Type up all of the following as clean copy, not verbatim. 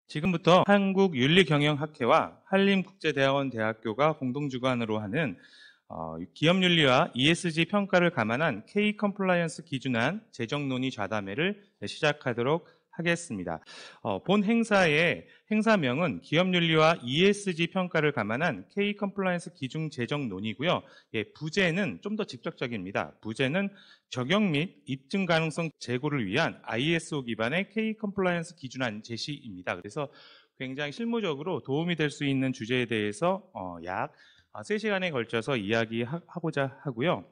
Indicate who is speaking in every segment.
Speaker 1: 지금부터 한국윤리경영학회와 한림국제대학원 대학교가 공동주관으로 하는 기업윤리와 ESG 평가를 감안한 K-컴플라이언스 기준안 재정논의 좌담회를 시작하도록 하겠습니다. 본 행사의 행사명은 기업윤리와 ESG 평가를 감안한 K-컴플라이언스 기준 재정 논의고요. 부제는 좀 더 직접적입니다. 부제는 적용 및 입증 가능성 제고를 위한 ISO 기반의 K-컴플라이언스 기준안 제시입니다. 그래서 굉장히 실무적으로 도움이 될 수 있는 주제에 대해서 약 3시간에 걸쳐서 이야기하고자 하고요.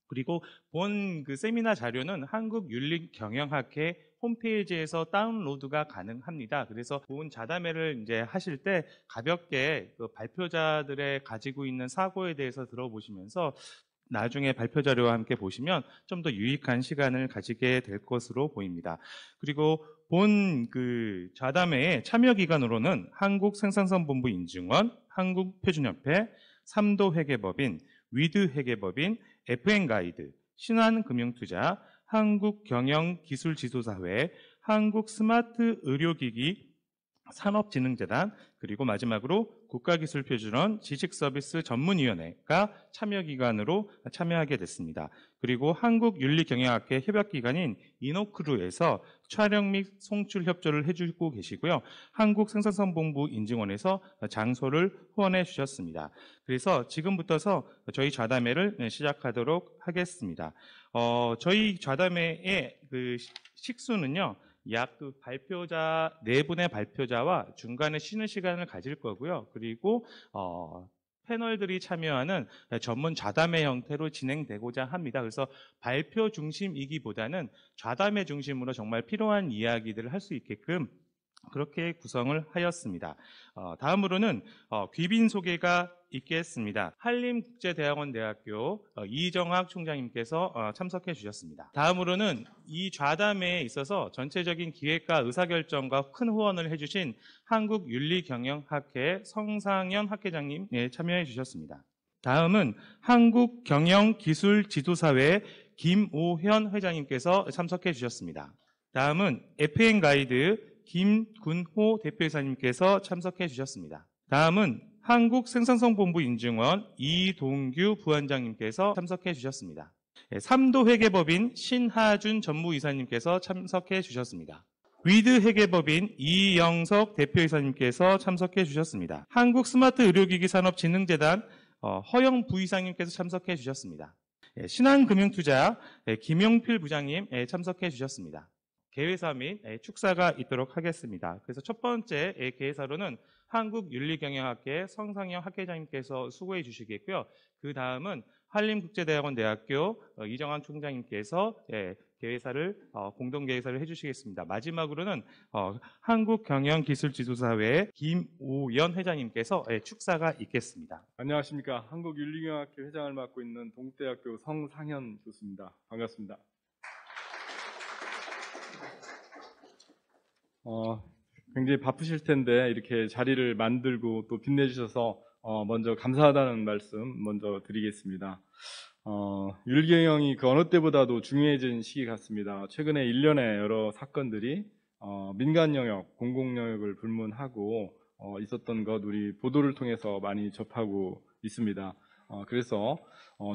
Speaker 1: 그리고 본 세미나 자료는 한국윤리경영학회 홈페이지에서 다운로드가 가능합니다. 그래서 본 자담회를 이제 하실 때 가볍게 발표자들의 가지고 있는 사고에 대해서 들어보시면서 나중에 발표 자료와 함께 보시면 좀 더 유익한 시간을 가지게 될 것으로 보입니다. 그리고 본 좌담회의 참여 기관으로는 한국생산성본부 인증원, 한국표준협회, 삼도회계법인, 위드회계법인, FN가이드, 신한금융투자, 한국경영기술지도사회, 한국스마트의료기기 산업진흥재단, 그리고 마지막으로 국가기술표준원 지식서비스 전문위원회가 참여기관으로 참여하게 됐습니다. 그리고 한국윤리경영학회 협약기관인 이노크루에서 촬영 및 송출 협조를 해주고 계시고요. 한국생산성본부 인증원에서 장소를 후원해 주셨습니다. 그래서 지금부터서 저희 좌담회를 시작하도록 하겠습니다. 저희 좌담회의 식수는요. 약 발표자 4분의 발표자와 중간에 쉬는 시간을 가질 거고요. 그리고 패널들이 참여하는 전문 좌담회 형태로 진행되고자 합니다. 그래서 발표 중심이기보다는 좌담회 중심으로 정말 필요한 이야기들을 할 수 있게끔 그렇게 구성을 하였습니다. 다음으로는 귀빈 소개가 있겠습니다. 한림국제대학원대학교 이정학 총장님께서 참석해 주셨습니다. 다음으로는 이 좌담회에 있어서 전체적인 기획과 의사결정과 큰 후원을 해주신 한국윤리경영학회 성상현 학회장님 참여해 주셨습니다. 다음은 한국경영기술지도사회 김오현 회장님께서 참석해 주셨습니다. 다음은 FN가이드 김군호 대표이사님께서 참석해 주셨습니다. 다음은 한국생산성본부 인증원 이동규 부원장님께서 참석해 주셨습니다. 삼도회계법인 신하준 전무이사님께서 참석해 주셨습니다. 위드회계법인 이영석 대표이사님께서 참석해 주셨습니다. 한국스마트의료기기산업진흥재단 허영 부이사님께서 참석해 주셨습니다. 신한금융투자 김용필 부장님 참석해 주셨습니다. 개회사 및 축사가 있도록 하겠습니다. 그래서 첫 번째 개회사로는 한국윤리경영학회 성상영 학회장님께서 수고해 주시겠고요. 그 다음은 한림국제대학원대학교 이정환 총장님께서 개회사를 공동개회사를 해주시겠습니다. 마지막으로는 한국경영기술지도사회 김오연 회장님께서 축사가 있겠습니다.
Speaker 2: 안녕하십니까. 한국윤리경영학회 회장을 맡고 있는 동국대학교 성상현 교수입니다. 반갑습니다. 굉장히 바쁘실 텐데 이렇게 자리를 만들고 또 빛내주셔서 먼저 감사하다는 말씀 먼저 드리겠습니다. 윤리경영이 그 어느 때보다도 중요해진 시기 같습니다. 최근에 일련의 여러 사건들이 민간 영역, 공공 영역을 불문하고 있었던 것 우리 보도를 통해서 많이 접하고 있습니다. 그래서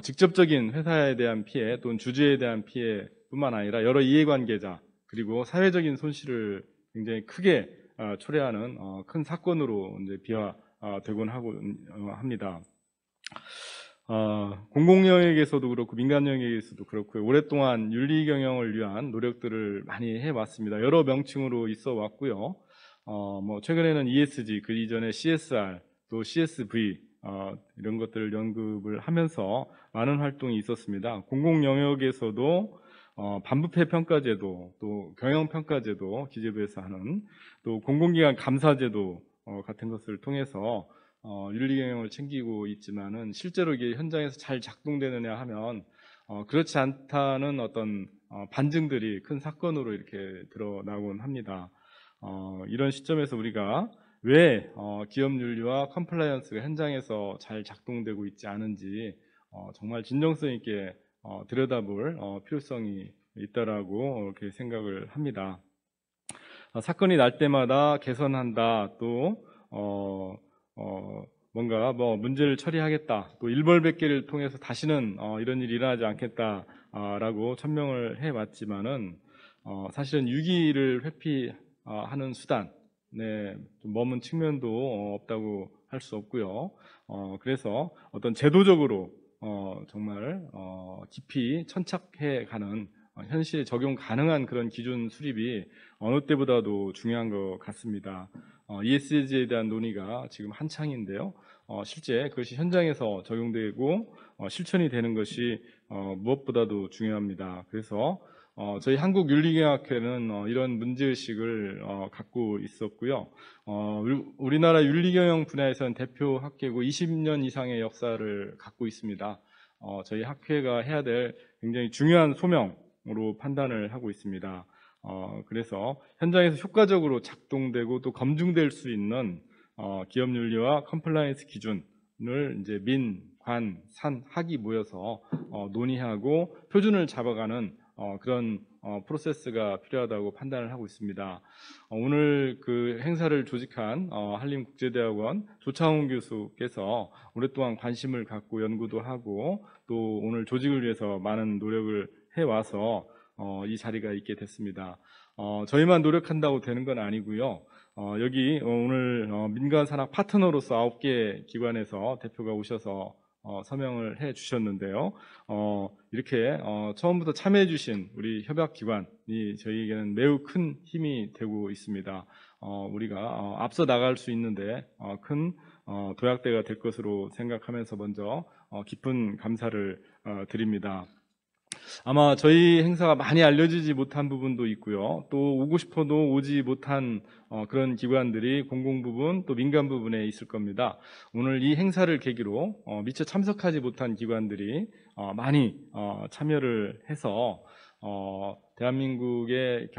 Speaker 2: 직접적인 회사에 대한 피해 또는 주주에 대한 피해뿐만 아니라 여러 이해관계자 그리고 사회적인 손실을 굉장히 크게 초래하는 큰 사건으로 이제 비화되곤 합니다. 공공 영역에서도 그렇고 민간 영역에서도 그렇고 오랫동안 윤리 경영을 위한 노력들을 많이 해왔습니다. 여러 명칭으로 있어 왔고요. 뭐 최근에는 ESG, 그 이전에 CSR, 또 CSV 이런 것들을 연구를 하면서 많은 활동이 있었습니다. 공공 영역에서도 반부패 평가제도, 또 경영평가제도, 기재부에서 하는 또 공공기관 감사제도 같은 것을 통해서 윤리경영을 챙기고 있지만은 실제로 이게 현장에서 잘 작동되느냐 하면 그렇지 않다는 어떤 반증들이 큰 사건으로 이렇게 드러나곤 합니다. 이런 시점에서 우리가 왜 기업윤리와 컴플라이언스가 현장에서 잘 작동되고 있지 않은지 정말 진정성 있게 들여다볼 필요성이 있다라고 이렇게 생각을 합니다. 사건이 날 때마다 개선한다, 또 뭔가 문제를 처리하겠다, 또 일벌백계를 통해서 다시는 이런 일이 일어나지 않겠다라고 천명을 해왔지만은 사실은 유기를 회피하는 수단, 좀 머문 측면도 없다고 할 수 없고요. 그래서 어떤 제도적으로 정말 깊이 천착해가는 현실에 적용 가능한 그런 기준 수립이 어느 때보다도 중요한 것 같습니다. ESG에 대한 논의가 지금 한창인데요. 실제 그것이 현장에서 적용되고 실천이 되는 것이 무엇보다도 중요합니다. 그래서 저희 한국윤리경영학회는 이런 문제의식을 갖고 있었고요. 우리나라 윤리경영 분야에서는 대표 학회고 20년 이상의 역사를 갖고 있습니다. 저희 학회가 해야 될 굉장히 중요한 소명으로 판단을 하고 있습니다. 그래서 현장에서 효과적으로 작동되고 또 검증될 수 있는 기업윤리와 컴플라이언스 기준을 이제 민, 관, 산, 학이 모여서 논의하고 표준을 잡아가는 그런 프로세스가 필요하다고 판단을 하고 있습니다. 오늘 그 행사를 조직한 한림국제대학원 조창훈 교수께서 오랫동안 관심을 갖고 연구도 하고 또 오늘 조직을 위해서 많은 노력을 해와서 이 자리가 있게 됐습니다. 저희만 노력한다고 되는 건 아니고요. 여기 오늘 민간산학 파트너로서 9개 기관에서 대표가 오셔서 서명을 해 주셨는데요. 이렇게 처음부터 참여해 주신 우리 협약기관이 저희에게는 매우 큰 힘이 되고 있습니다. 우리가 앞서 나갈 수 있는데 큰 도약대가 될 것으로 생각하면서 먼저 깊은 감사를 드립니다. 아마 저희 행사가 많이 알려지지 못한 부분도 있고요. 또 오고 싶어도 오지 못한 그런 기관들이 공공 부분 또 민간 부분에 있을 겁니다. 오늘 이 행사를 계기로 미처 참석하지 못한 기관들이 많이 참여를 해서 대한민국의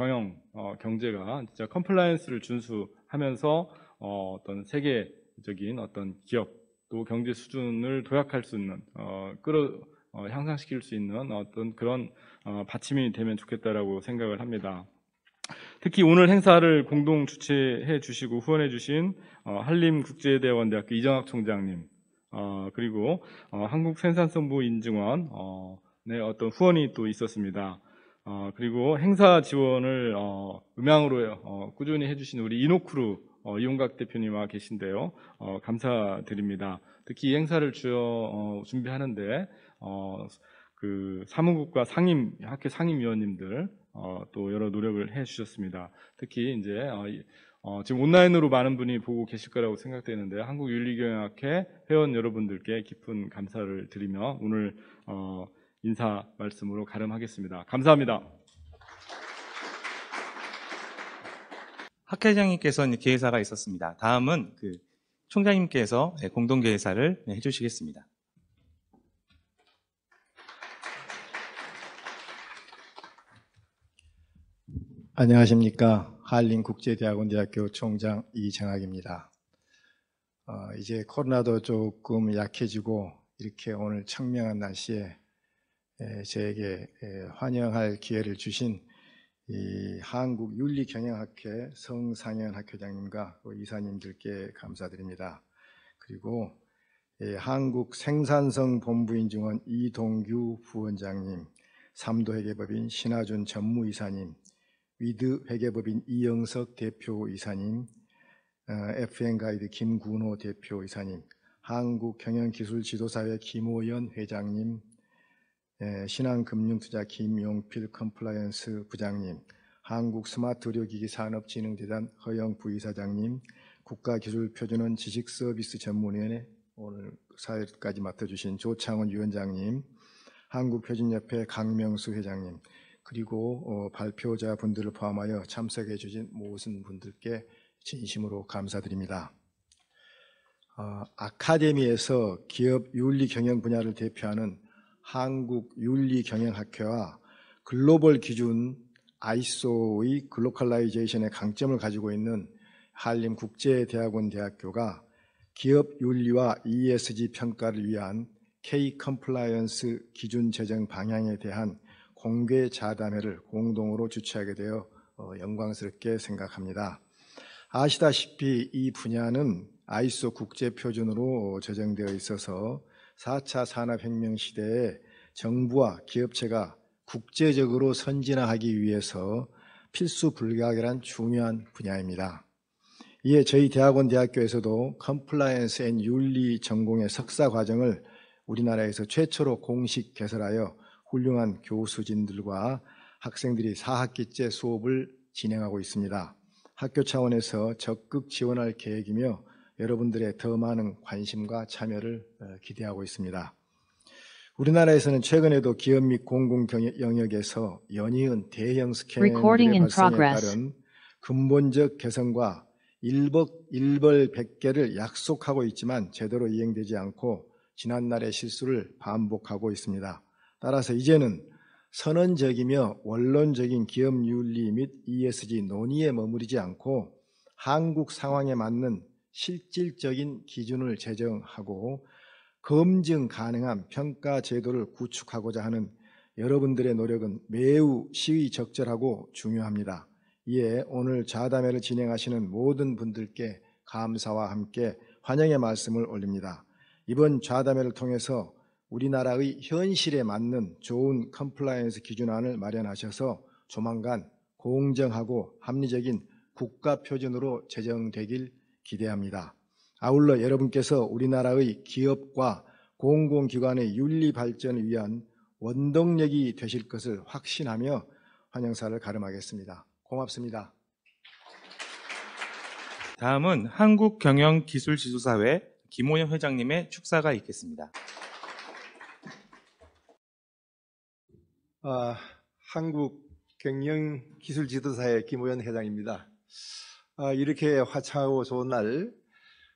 Speaker 2: 경제가 진짜 컴플라이언스를 준수하면서 어떤 세계적인 어떤 기업 또 경제 수준을 도약할 수 있는 향상시킬 수 있는 어떤 그런 받침이 되면 좋겠다라고 생각을 합니다. 특히 오늘 행사를 공동 주최해 주시고 후원해 주신 한림국제대학원대학교 이정학 총장님 그리고 한국생산성보인증원 어떤 후원이 또 있었습니다. 그리고 행사 지원을 음향으로 꾸준히 해주신 우리 이노크루 이용각 대표님과 계신데요. 감사드립니다. 특히 이 행사를 준비하는데 그 사무국과 학회 상임위원님들 또 여러 노력을 해주셨습니다. 특히 이제 지금 온라인으로 많은 분이 보고 계실 거라고 생각되는데 한국윤리경영학회 회원 여러분들께 깊은 감사를 드리며 오늘 인사 말씀으로 가름하겠습니다. 감사합니다.
Speaker 1: 학회장님께서는 기획사가 있었습니다. 다음은 그 총장님께서 공동 기획사를 해주시겠습니다.
Speaker 3: 안녕하십니까. 한림국제대학원대학교 총장 이정학입니다. 이제 코로나도 조금 약해지고 이렇게 오늘 청명한 날씨에 저에게 환영할 기회를 주신 이 한국윤리경영학회 성상현 학회장님과 이사님들께 감사드립니다. 그리고 한국생산성본부인증원 이동규 부원장님, 삼도회계법인 신하준 전무이사님, 위드회계법인 이영석 대표이사님, FN가이드 김군호 대표이사님, 한국경영기술지도사회 김호연 회장님, 신한금융투자 김용필 컴플라이언스 부장님, 한국스마트의료기기산업진흥재단 허영 부이사장님, 국가기술표준원 지식서비스전문위원회 오늘 사회까지 맡아주신 조창원 위원장님, 한국표준협회 강명수 회장님, 그리고 발표자분들을 포함하여 참석해 주신 모든 분들께 진심으로 감사드립니다. 아카데미에서 기업 윤리 경영 분야를 대표하는 한국윤리경영학회와 글로벌 기준 ISO의 글로컬라이제이션의 강점을 가지고 있는 한림국제대학원대학교가 기업 윤리와 ESG 평가를 위한 K-컴플라이언스 기준 제정 방향에 대한 공개 자담회를 공동으로 주최하게 되어 영광스럽게 생각합니다. 아시다시피 이 분야는 아이소 국제표준으로 제정되어 있어서 4차 산업혁명 시대에 정부와 기업체가 국제적으로 선진화하기 위해서 필수 불가결한 중요한 분야입니다. 이에 저희 대학원대학교에서도 컴플라이언스 앤 윤리 전공의 석사 과정을 우리나라에서 최초로 공식 개설하여 훌륭한 교수진들과 학생들이 4학기째 수업을 진행하고 있습니다. 학교 차원에서 적극 지원할 계획이며 여러분들의 더 많은 관심과 참여를 기대하고 있습니다. 우리나라에서는 최근에도 기업 및 공공 영역에서 연이은 대형 스캔들의 발생에 따른 근본적 개선과 일벌백계를 약속하고 있지만 제대로 이행되지 않고 지난날의 실수를 반복하고 있습니다. 따라서 이제는 선언적이며 원론적인 기업윤리 및 ESG 논의에 머무르지 않고 한국 상황에 맞는 실질적인 기준을 제정하고 검증 가능한 평가 제도를 구축하고자 하는 여러분들의 노력은 매우 시의적절하고 중요합니다. 이에 오늘 좌담회를 진행하시는 모든 분들께 감사와 함께 환영의 말씀을 올립니다. 이번 좌담회를 통해서 우리나라의 현실에 맞는 좋은 컴플라이언스 기준안을 마련하셔서 조만간 공정하고 합리적인 국가 표준으로 제정되길 기대합니다. 아울러 여러분께서 우리나라의 기업과 공공기관의 윤리 발전을 위한 원동력이 되실 것을 확신하며 환영사를 가름하겠습니다. 고맙습니다.
Speaker 1: 다음은 한국경영기술지도사회 김호영 회장님의 축사가 있겠습니다.
Speaker 4: 한국경영기술지도사회 김호연 회장입니다. 이렇게 화창하고 좋은 날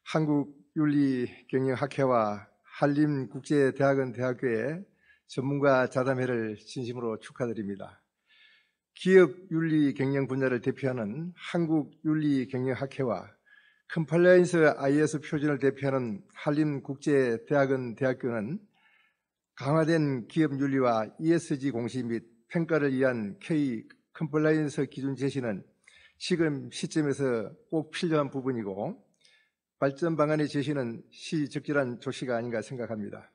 Speaker 4: 한국윤리경영학회와 한림국제대학원 대학교의 전문가 자담회를 진심으로 축하드립니다. 기업윤리경영 분야를 대표하는 한국윤리경영학회와 컴플라이언스 IS 표준을 대표하는 한림국제대학원 대학교는 강화된 기업윤리와 ESG 공시 및 평가를 위한 K 컴플라이언스 기준 제시는 지금 시점에서 꼭 필요한 부분이고 발전 방안의 제시는 시적절한 조치가 아닌가 생각합니다.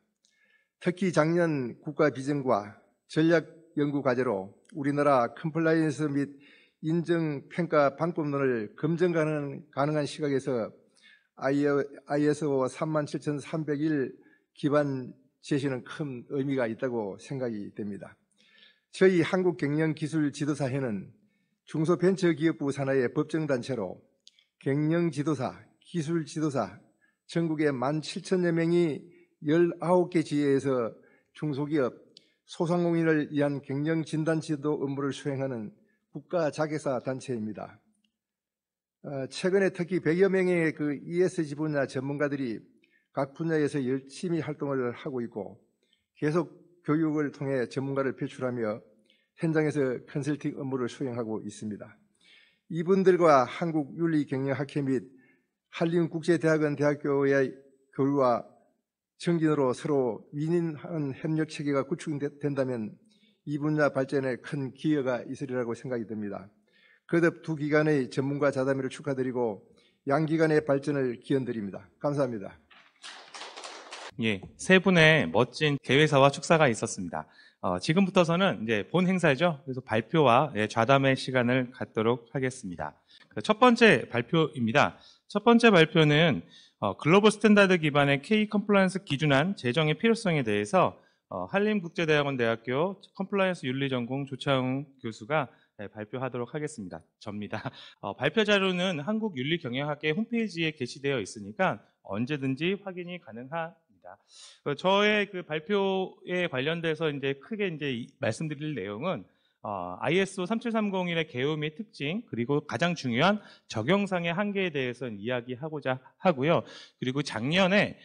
Speaker 4: 특히 작년 국가 비전과 전략 연구 과제로 우리나라 컴플라이언스 및 인정 평가 방법론을 검증 가능한 시각에서 ISO 37301 기반 제시는 큰 의미가 있다고 생각이 됩니다. 저희 한국경영기술지도사회는 중소벤처기업부 산하의 법정단체로 경영지도사, 기술지도사 전국에 17,000여 명이 19개 지회에서 중소기업, 소상공인을 위한 경영진단지도 업무를 수행하는 국가자회사 단체입니다. 최근에 특히 100여 명의 그 ESG 분야 전문가들이 각 분야에서 열심히 활동을 하고 있고 계속 교육을 통해 전문가를 배출하며 현장에서 컨설팅 업무를 수행하고 있습니다. 이분들과 한국윤리경영학회 및 한림국제대학원 대학교의 교류와 정진으로 서로 윈윈한 협력체계가 구축된다면 이 분야 발전에 큰 기여가 있으리라고 생각이 듭니다. 거듭 두 기관의 전문가 자담회를 축하드리고 양 기관의 발전을 기원드립니다. 감사합니다.
Speaker 1: 예, 세 분의 멋진 개회사와 축사가 있었습니다. 지금부터서는 이제 본 행사죠. 그래서 발표와 좌담회 시간을 갖도록 하겠습니다. 첫 번째 발표입니다. 첫 번째 발표는 글로벌 스탠다드 기반의 K 컴플라이언스 기준안 제정의 필요성에 대해서 한림국제대학원 대학교 컴플라이언스 윤리전공 조창웅 교수가 발표하도록 하겠습니다. 접니다. 발표 자료는 한국윤리경영학회 홈페이지에 게시되어 있으니까 언제든지 확인이 가능합니다. 저의 그 발표에 관련돼서 이제 크게 이제 말씀드릴 내용은 ISO 37301의 개요 및 특징, 그리고 가장 중요한 적용상의 한계에 대해서 이야기하고자 하고요. 그리고 작년에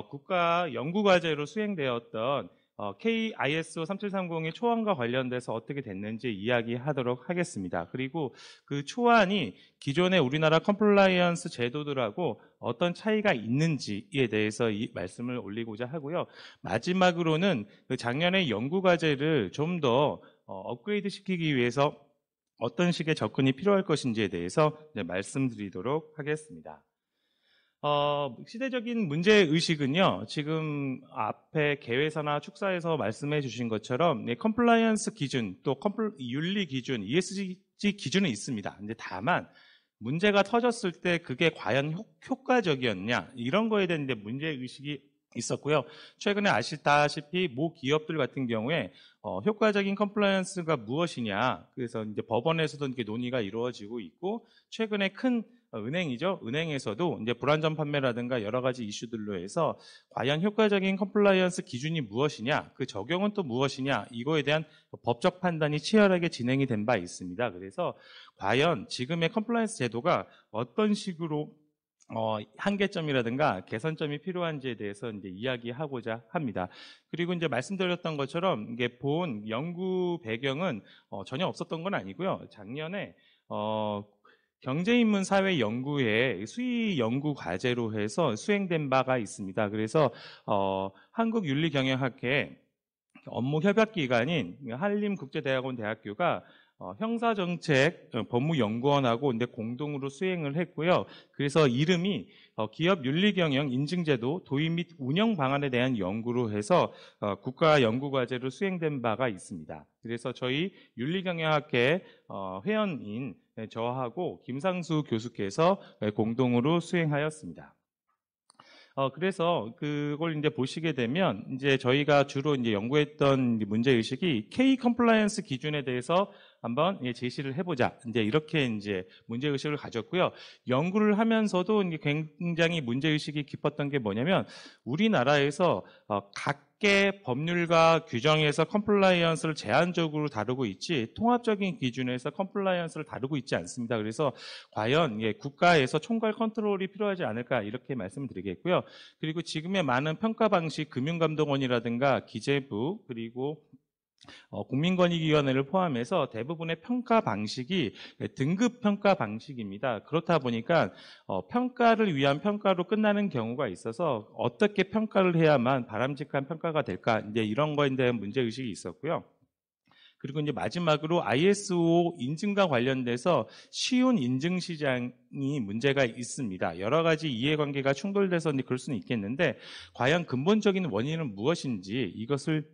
Speaker 1: 국가 연구과제로 수행되었던 ISO 3730의 초안과 관련돼서 어떻게 됐는지 이야기하도록 하겠습니다. 그리고 그 초안이 기존의 우리나라 컴플라이언스 제도들하고 어떤 차이가 있는지에 대해서 이 말씀을 올리고자 하고요. 마지막으로는 그 작년의 연구과제를 좀 더 업그레이드 시키기 위해서 어떤 식의 접근이 필요할 것인지에 대해서 말씀드리도록 하겠습니다. 시대적인 문제의식은요, 지금 앞에 개회사나 축사에서 말씀해 주신 것처럼, 컴플라이언스 기준, 또 윤리 기준, ESG 기준은 있습니다. 근데 다만, 문제가 터졌을 때 그게 과연 효과적이었냐, 이런 거에 대한 문제의식이 있었고요. 최근에 아시다시피 모 기업들 같은 경우에 효과적인 컴플라이언스가 무엇이냐, 그래서 이제 법원에서도 이렇게 논의가 이루어지고 있고, 최근에 큰 은행이죠. 은행에서도 이제 불안전 판매라든가 여러 가지 이슈들로 해서 과연 효과적인 컴플라이언스 기준이 무엇이냐, 그 적용은 또 무엇이냐, 이거에 대한 법적 판단이 치열하게 진행이 된 바 있습니다. 그래서 과연 지금의 컴플라이언스 제도가 어떤 식으로 한계점이라든가 개선점이 필요한지에 대해서 이제 이야기하고자 합니다. 그리고 이제 말씀드렸던 것처럼 이게 본 연구 배경은 전혀 없었던 건 아니고요. 작년에 경제인문 사회 연구의 수의 연구 과제로 해서 수행된 바가 있습니다. 그래서 한국윤리경영학회 업무 협약기관인 한림국제대학원 대학교가 형사정책 법무연구원하고 이제 공동으로 수행을 했고요. 그래서 이름이 기업 윤리경영 인증제도 도입 및 운영 방안에 대한 연구로 해서 국가 연구과제로 수행된 바가 있습니다. 그래서 저희 윤리경영학회 회원인 저하고 김상수 교수께서 공동으로 수행하였습니다. 그래서 그걸 이제 보시게 되면 이제 저희가 주로 이제 연구했던 문제의식이 K 컴플라이언스 기준에 대해서 한번 제시를 해보자. 이제 이렇게 이제 문제의식을 가졌고요. 연구를 하면서도 이제 굉장히 문제의식이 깊었던 게 뭐냐면 우리나라에서 각계 법률과 규정에서 컴플라이언스를 제한적으로 다루고 있지 통합적인 기준에서 컴플라이언스를 다루고 있지 않습니다. 그래서 과연 국가에서 총괄 컨트롤이 필요하지 않을까 이렇게 말씀드리겠고요. 그리고 지금의 많은 평가 방식, 금융감독원이라든가 기재부 그리고 국민권익위원회를 포함해서 대부분의 평가 방식이 등급 평가 방식입니다. 그렇다 보니까 평가를 위한 평가로 끝나는 경우가 있어서 어떻게 평가를 해야만 바람직한 평가가 될까 이제 이런 거에 대한 문제의식이 있었고요. 그리고 이제 마지막으로 ISO 인증과 관련돼서 쉬운 인증 시장이 문제가 있습니다. 여러 가지 이해관계가 충돌돼서 이제 그럴 수는 있겠는데 과연 근본적인 원인은 무엇인지 이것을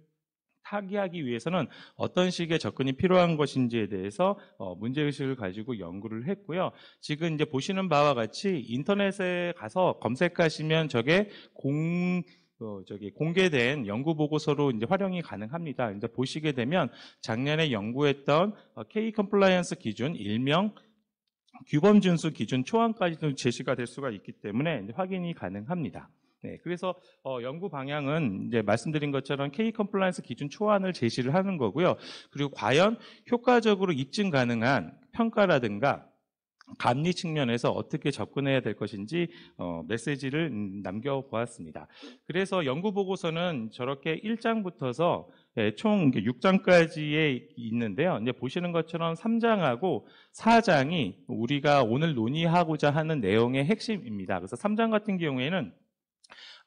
Speaker 1: 타개하기 위해서는 어떤 식의 접근이 필요한 것인지에 대해서 문제의식을 가지고 연구를 했고요. 지금 이제 보시는 바와 같이 인터넷에 가서 검색하시면 저게 공개된 연구 보고서로 이제 활용이 가능합니다. 이제 보시게 되면 작년에 연구했던 K 컴플라이언스 기준, 일명 규범 준수 기준 초안까지도 제시가 될 수가 있기 때문에 이제 확인이 가능합니다. 네, 그래서 연구 방향은 이제 말씀드린 것처럼 K 컴플라이언스 기준 초안을 제시를 하는 거고요. 그리고 과연 효과적으로 입증 가능한 평가라든가 감리 측면에서 어떻게 접근해야 될 것인지 메시지를 남겨보았습니다. 그래서 연구 보고서는 저렇게 1장부터서 총 6장까지에 있는데요. 이제 보시는 것처럼 3장하고 4장이 우리가 오늘 논의하고자 하는 내용의 핵심입니다. 그래서 3장 같은 경우에는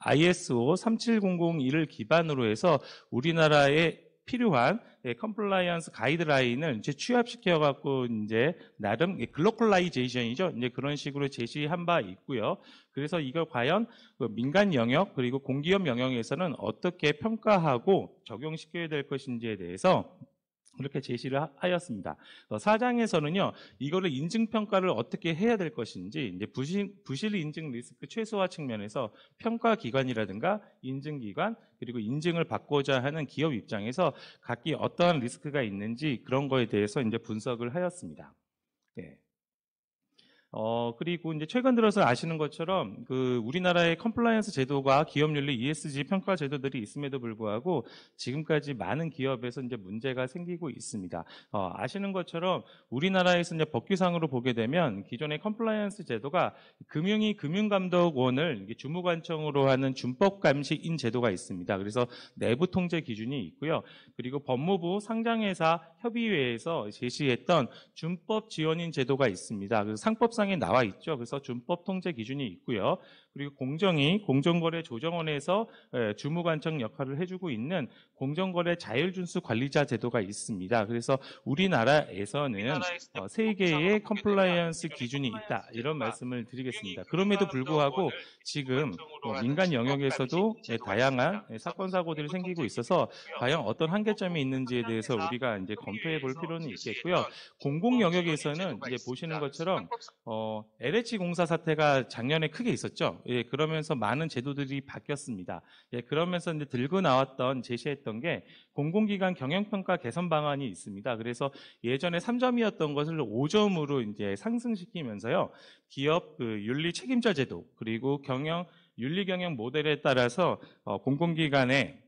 Speaker 1: ISO 37001을 기반으로 해서 우리나라에 필요한 컴플라이언스 가이드라인을 이제 취합시켜 갖고 이제 나름 글로컬라이제이션이죠. 이제 그런 식으로 제시한 바 있고요. 그래서 이걸 과연 민간 영역 그리고 공기업 영역에서는 어떻게 평가하고 적용시켜야 될 것인지에 대해서 그렇게 제시를 하였습니다. 4장에서는요, 이거를 인증평가를 어떻게 해야 될 것인지, 이제 부실 인증 리스크 최소화 측면에서 평가기관이라든가 인증기관, 그리고 인증을 받고자 하는 기업 입장에서 각기 어떠한 리스크가 있는지 그런 거에 대해서 이제 분석을 하였습니다. 네. 그리고 이제 최근 들어서 아시는 것처럼 우리나라의 컴플라이언스 제도가 기업윤리 ESG 평가 제도들이 있음에도 불구하고 지금까지 많은 기업에서 이제 문제가 생기고 있습니다. 아시는 것처럼 우리나라에서 이제 법규상으로 보게 되면 기존의 컴플라이언스 제도가 금융감독원을 주무관청으로 하는 준법감시인 제도가 있습니다. 그래서 내부 통제 기준이 있고요. 그리고 법무부 상장회사 협의회에서 제시했던 준법 지원인 제도가 있습니다. 그래서 상법상 나와 있죠. 그래서 준법 통제 기준이 있고요. 그리고 공정이 공정거래조정원에서 주무관청 역할을 해주고 있는 공정거래 자율준수 관리자 제도가 있습니다. 그래서 우리나라에서는 3개의 컴플라이언스 기준이 있다, 이런 말씀을 드리겠습니다. 그럼에도 불구하고 지금 민간 영역에서도 다양한 사건 사고들이 생기고 있어서 과연 어떤 한계점이 있는지에 대해서 우리가 이제 검토해 볼 필요는 있겠고요. 공공 영역에서는 이제 보시는 것처럼 LH 공사 사태가 작년에 크게 있었죠. 예, 그러면서 많은 제도들이 바뀌었습니다. 예, 그러면서 이제 들고 나왔던 제시했던 게 공공기관 경영평가 개선 방안이 있습니다. 그래서 예전에 3점이었던 것을 5점으로 이제 상승시키면서요, 기업 윤리 책임자 제도 그리고 윤리 경영 모델에 따라서 공공기관의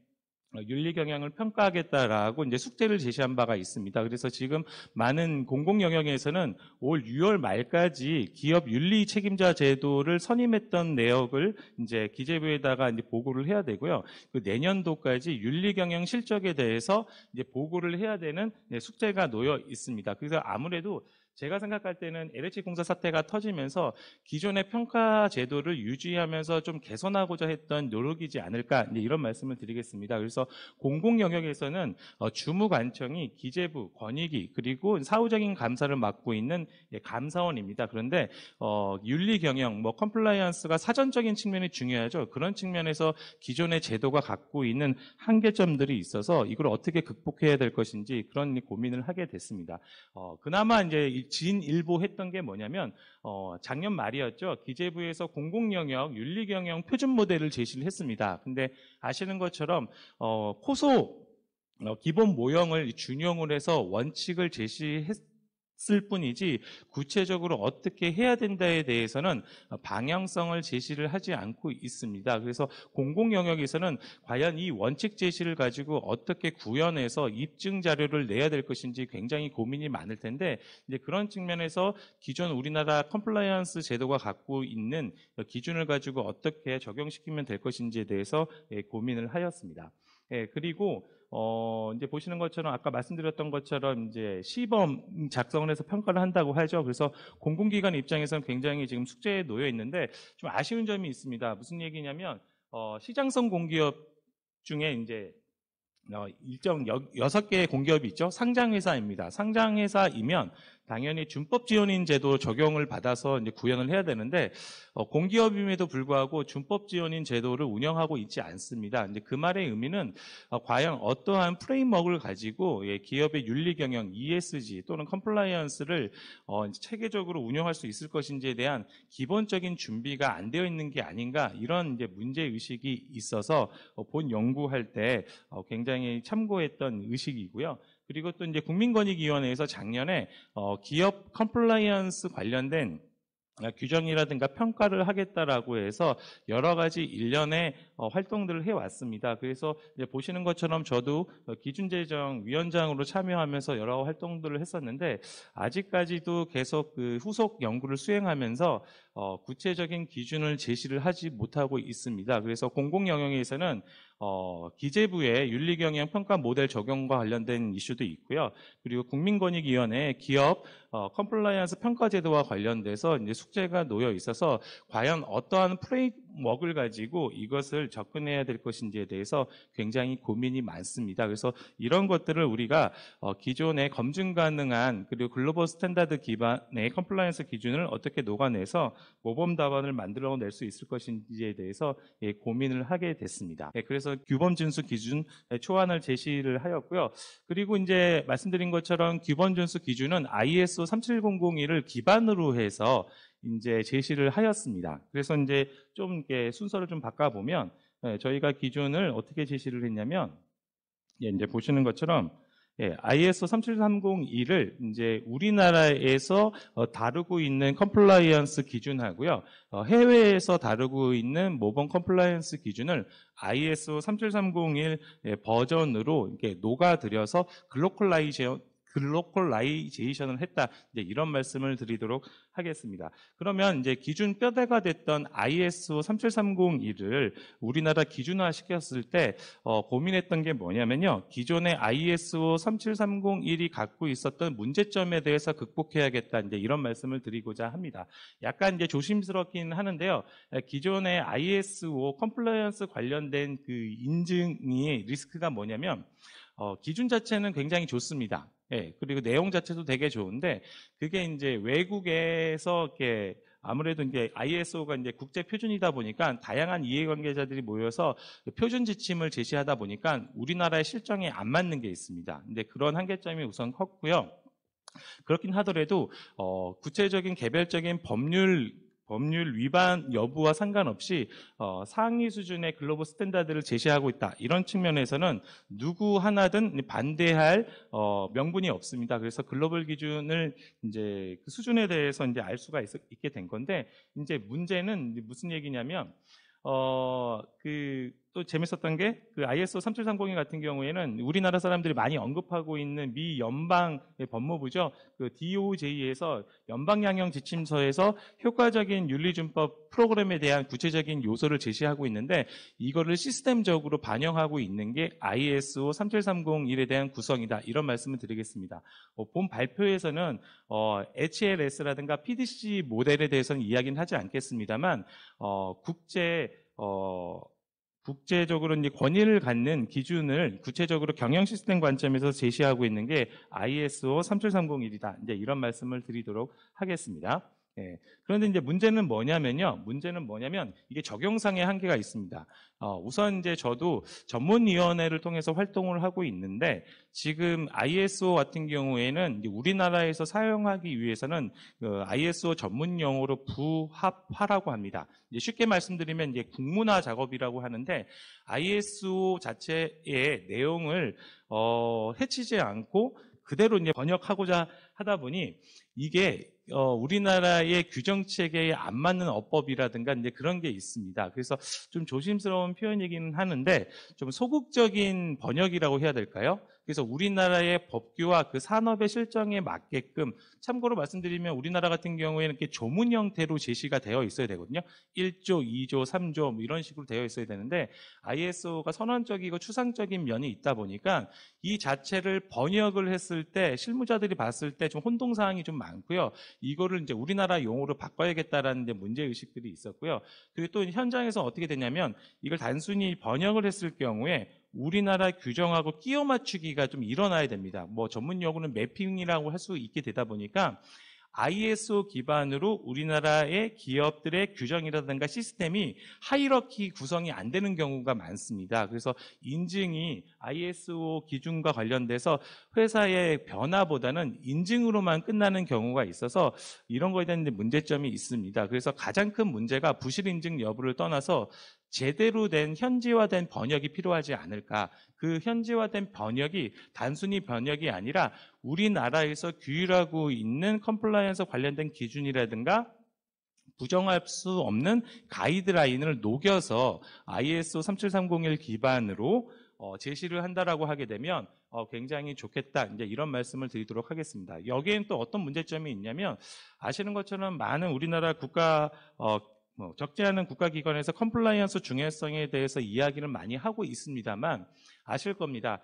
Speaker 1: 윤리 경영을 평가하겠다라고 이제 숙제를 제시한 바가 있습니다. 그래서 지금 많은 공공 영역에서는 올 6월 말까지 기업 윤리 책임자 제도를 선임했던 내역을 이제 기재부에다가 이제 보고를 해야 되고요. 그 내년도까지 윤리 경영 실적에 대해서 이제 보고를 해야 되는 숙제가 놓여 있습니다. 그래서 아무래도 제가 생각할 때는 LH 공사 사태가 터지면서 기존의 평가 제도를 유지하면서 좀 개선하고자 했던 노력이지 않을까, 이런 말씀을 드리겠습니다. 그래서 공공 영역에서는 주무관청이 기재부, 권익위 그리고 사후적인 감사를 맡고 있는 감사원입니다. 그런데 윤리 경영, 컴플라이언스가 사전적인 측면이 중요하죠. 그런 측면에서 기존의 제도가 갖고 있는 한계점들이 있어서 이걸 어떻게 극복해야 될 것인지 그런 고민을 하게 됐습니다. 그나마 이제 진일보했던 게 뭐냐면 작년 말이었죠. 기재부에서 공공영역 윤리경영 표준 모델을 제시를 했습니다. 근데 아시는 것처럼 코소 기본 모형을 준용을 해서 원칙을 제시했을 뿐이지 구체적으로 어떻게 해야 된다에 대해서는 방향성을 제시를 하지 않고 있습니다. 그래서 공공 영역에서는 과연 이 원칙 제시를 가지고 어떻게 구현해서 입증 자료를 내야 될 것인지 굉장히 고민이 많을 텐데, 이제 그런 측면에서 기존 우리나라 컴플라이언스 제도가 갖고 있는 기준을 가지고 어떻게 적용시키면 될 것인지에 대해서 고민을 하였습니다. 그리고 이제 보시는 것처럼 아까 말씀드렸던 것처럼 이제 시범 작성을 해서 평가를 한다고 하죠. 그래서 공공기관 입장에서는 굉장히 지금 숙제에 놓여 있는데 좀 아쉬운 점이 있습니다. 무슨 얘기냐면 시장성 공기업 중에 이제 일정 6개의 공기업이 있죠. 상장회사입니다. 상장회사이면 당연히 준법 지원인 제도 적용을 받아서 이제 구현을 해야 되는데 공기업임에도 불구하고 준법 지원인 제도를 운영하고 있지 않습니다. 이제 그 말의 의미는 과연 어떠한 프레임워크를 가지고 기업의 윤리 경영, ESG 또는 컴플라이언스를 체계적으로 운영할 수 있을 것인지에 대한 기본적인 준비가 안 되어 있는 게 아닌가, 이런 이제 문제 의식이 있어서 본 연구할 때 굉장히 참고했던 의식이고요. 그리고 또 이제 국민권익위원회에서 작년에 기업 컴플라이언스 관련된 규정이라든가 평가를 하겠다라고 해서 여러 가지 일련의 활동들을 해왔습니다. 그래서 이제 보시는 것처럼 저도 기준제정위원장으로 참여하면서 여러 활동들을 했었는데 아직까지도 계속 그 후속 연구를 수행하면서 구체적인 기준을 제시를 하지 못하고 있습니다. 그래서 공공 영역에서는 기재부의 윤리경영 평가 모델 적용과 관련된 이슈도 있고요. 그리고 국민권익위원회 기업 컴플라이언스 평가 제도와 관련돼서 이제 숙제가 놓여 있어서 과연 어떠한 프레임워크를 가지고 이것을 접근해야 될 것인지에 대해서 굉장히 고민이 많습니다. 그래서 이런 것들을 우리가 기존의 검증 가능한 그리고 글로벌 스탠다드 기반의 컴플라이언스 기준을 어떻게 녹아내서 모범 답안을 만들어낼 수 있을 것인지에 대해서 고민을 하게 됐습니다. 그래서 규범 준수 기준 초안을 제시를 하였고요. 그리고 이제 말씀드린 것처럼 규범 준수 기준은 ISO 37001을 기반으로 해서 이제 제시를 하였습니다. 그래서 이제 좀 이렇게 순서를 좀 바꿔보면 저희가 기준을 어떻게 제시를 했냐면 이제 보시는 것처럼 ISO 37301을 이제 우리나라에서 다루고 있는 컴플라이언스 기준하고요. 해외에서 다루고 있는 모범 컴플라이언스 기준을 ISO 37301 버전으로 이렇게 녹아들여서 글로컬라이제이션을 했다. 이제 이런 말씀을 드리도록 하겠습니다. 그러면 이제 기준 뼈대가 됐던 ISO 37301을 우리나라 기준화 시켰을 때 고민했던 게 뭐냐면요. 기존의 ISO 37301이 갖고 있었던 문제점에 대해서 극복해야겠다. 이제 이런 말씀을 드리고자 합니다. 약간 이제 조심스럽긴 하는데요. 기존의 ISO 컴플라이언스 관련된 그 인증이 리스크가 뭐냐면 기준 자체는 굉장히 좋습니다. 예, 그리고 내용 자체도 되게 좋은데 그게 이제 외국에서 이렇게 아무래도 이제 ISO가 이제 국제 표준이다 보니까 다양한 이해관계자들이 모여서 표준 지침을 제시하다 보니까 우리나라의 실정에 안 맞는 게 있습니다. 근데 그런 한계점이 우선 컸고요. 그렇긴 하더라도 구체적인 개별적인 법률 위반 여부와 상관없이 상위 수준의 글로벌 스탠다드를 제시하고 있다. 이런 측면에서는 누구 하나든 반대할 명분이 없습니다. 그래서 글로벌 기준을 이제 그 수준에 대해서 이제 알 수가 있게 된 건데 이제 문제는 무슨 얘기냐면 또 재밌었던 게 그 ISO 37301 같은 경우에는 우리나라 사람들이 많이 언급하고 있는 미 연방의 법무부죠. 그 DOJ에서 연방양형 지침서에서 효과적인 윤리준법 프로그램에 대한 구체적인 요소를 제시하고 있는데 이거를 시스템적으로 반영하고 있는 게 ISO 37301에 대한 구성이다. 이런 말씀을 드리겠습니다. 본 발표에서는 HLS라든가 PDC 모델에 대해서는 이야기는 하지 않겠습니다만 국제적으로 이제 권위를 갖는 기준을 구체적으로 경영 시스템 관점에서 제시하고 있는 게 ISO 37301이다. 이제 이런 말씀을 드리도록 하겠습니다. 예. 그런데 이제 문제는 뭐냐면 이게 적용상의 한계가 있습니다. 우선 이제 저도 전문위원회를 통해서 활동을 하고 있는데 지금 ISO 같은 경우에는 이제 우리나라에서 사용하기 위해서는 ISO 전문 용어로 부합화라고 합니다. 이제 쉽게 말씀드리면 이제 국문화 작업이라고 하는데 ISO 자체의 내용을 해치지 않고 그대로 이제 번역하고자 하다 보니 이게 우리나라의 규정 체계에 안 맞는 어법이라든가 이제 그런 게 있습니다. 그래서 좀 조심스러운 표현이기는 하는데 좀 소극적인 번역이라고 해야 될까요? 그래서 우리나라의 법규와 그 산업의 실정에 맞게끔 참고로 말씀드리면 우리나라 같은 경우에는 이렇게 조문 형태로 제시가 되어 있어야 되거든요. 1조, 2조, 3조 뭐 이런 식으로 되어 있어야 되는데 ISO가 선언적이고 추상적인 면이 있다 보니까 이 자체를 번역을 했을 때 실무자들이 봤을 때 좀 혼동사항이 좀 많고요. 이거를 이제 우리나라 용어로 바꿔야겠다라는 문제의식들이 있었고요. 그리고 또 현장에서 어떻게 되냐면 이걸 단순히 번역을 했을 경우에 우리나라 규정하고 끼워 맞추기가 좀 일어나야 됩니다. 뭐 전문 용어는 매핑이라고 할 수 있게 되다 보니까 ISO 기반으로 우리나라의 기업들의 규정이라든가 시스템이 하이러키 구성이 안 되는 경우가 많습니다. 그래서 인증이 ISO 기준과 관련돼서 회사의 변화보다는 인증으로만 끝나는 경우가 있어서 이런 거에 대한 문제점이 있습니다. 그래서 가장 큰 문제가 부실 인증 여부를 떠나서 제대로 된 현지화된 번역이 필요하지 않을까. 그 현지화된 번역이 단순히 번역이 아니라 우리나라에서 규율하고 있는 컴플라이언스 관련된 기준이라든가 부정할 수 없는 가이드라인을 녹여서 ISO 37301 기반으로 제시를 한다라고 하게 되면 굉장히 좋겠다. 이제 이런 말씀을 드리도록 하겠습니다. 여기엔 또 어떤 문제점이 있냐면 아시는 것처럼 많은 우리나라 적지 않은 국가기관에서 컴플라이언스 중요성에 대해서 이야기를 많이 하고 있습니다만 아실 겁니다.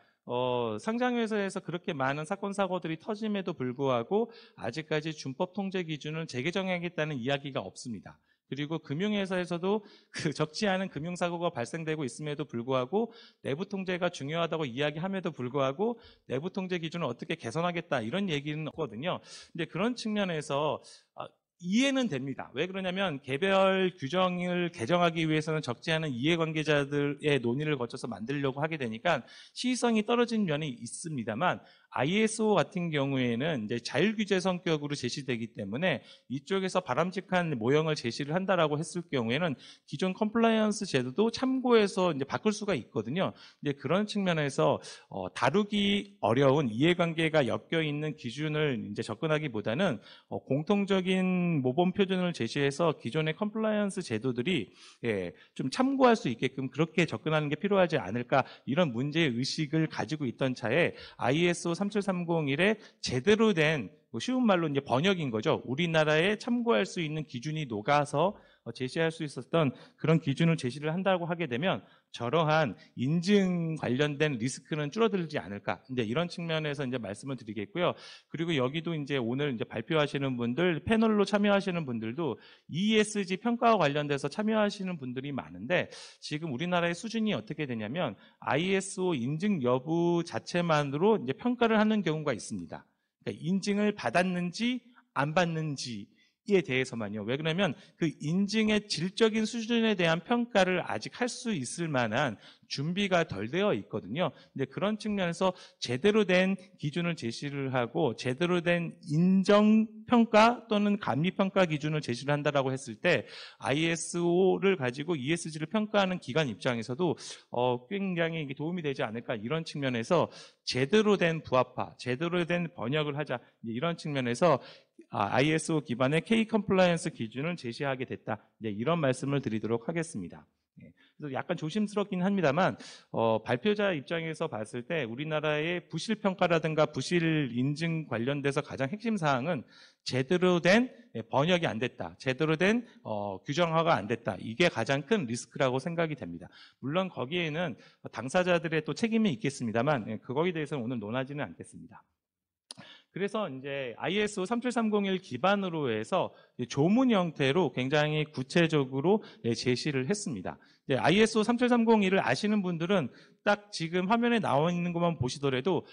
Speaker 1: 상장회사에서 그렇게 많은 사건 사고들이 터짐에도 불구하고 아직까지 준법 통제 기준을 재개정하겠다는 이야기가 없습니다. 그리고 금융회사에서도 그 적지 않은 금융사고가 발생되고 있음에도 불구하고 내부 통제가 중요하다고 이야기함에도 불구하고 내부 통제 기준을 어떻게 개선하겠다 이런 얘기는 없거든요. 근데 그런 측면에서 이해는 됩니다. 왜 그러냐면 개별 규정을 개정하기 위해서는 적지 않은 이해관계자들의 논의를 거쳐서 만들려고 하게 되니까 시의성이 떨어진 면이 있습니다만 ISO 같은 경우에는 이제 자율규제 성격으로 제시되기 때문에 이쪽에서 바람직한 모형을 제시를 한다라고 했을 경우에는 기존 컴플라이언스 제도도 참고해서 이제 바꿀 수가 있거든요. 이제 그런 측면에서 다루기 어려운 이해관계가 엮여 있는 기준을 이제 접근하기보다는 공통적인 모범 표준을 제시해서 기존의 컴플라이언스 제도들이 좀 참고할 수 있게끔 그렇게 접근하는 게 필요하지 않을까 이런 문제 의식을 가지고 있던 차에 ISO 3730일의 제대로 된 쉬운 말로 이제 번역인 거죠. 우리나라에 참고할 수 있는 기준이 녹아서 제시할 수 있었던 그런 기준을 제시를 한다고 하게 되면 저러한 인증 관련된 리스크는 줄어들지 않을까. 이제 이런 측면에서 이제 말씀을 드리겠고요. 그리고 여기도 이제 오늘 이제 발표하시는 분들, 패널로 참여하시는 분들도 ESG 평가와 관련돼서 참여하시는 분들이 많은데 지금 우리나라의 수준이 어떻게 되냐면 ISO 인증 여부 자체만으로 이제 평가를 하는 경우가 있습니다. 그러니까 인증을 받았는지 안 받는지에 대해서만요. 왜 그러냐면 그 인증의 질적인 수준에 대한 평가를 아직 할 수 있을 만한 준비가 덜 되어 있거든요. 근데 그런 측면에서 제대로 된 기준을 제시를 하고 제대로 된 인정 평가 또는 감리 평가 기준을 제시를 한다라고 했을 때 ISO를 가지고 ESG를 평가하는 기관 입장에서도 굉장히 도움이 되지 않을까 이런 측면에서 제대로 된 부합화, 제대로 된 번역을 하자 이런 측면에서 ISO 기반의 K 컴플라이언스 기준을 제시하게 됐다. 이런 말씀을 드리도록 하겠습니다. 그래서 약간 조심스럽긴 합니다만 발표자 입장에서 봤을 때 우리나라의 부실 평가라든가 부실 인증 관련돼서 가장 핵심 사항은 제대로 된 번역이 안 됐다. 제대로 된 규정화가 안 됐다. 이게 가장 큰 리스크라고 생각이 됩니다. 물론 거기에는 당사자들의 또 책임이 있겠습니다만 그거에 대해서는 오늘 논하지는 않겠습니다. 그래서 이제 ISO 37301 기반으로 해서 조문 형태로 굉장히 구체적으로 제시를 했습니다. ISO 37301을 아시는 분들은 딱 지금 화면에 나와 있는 것만 보시더라도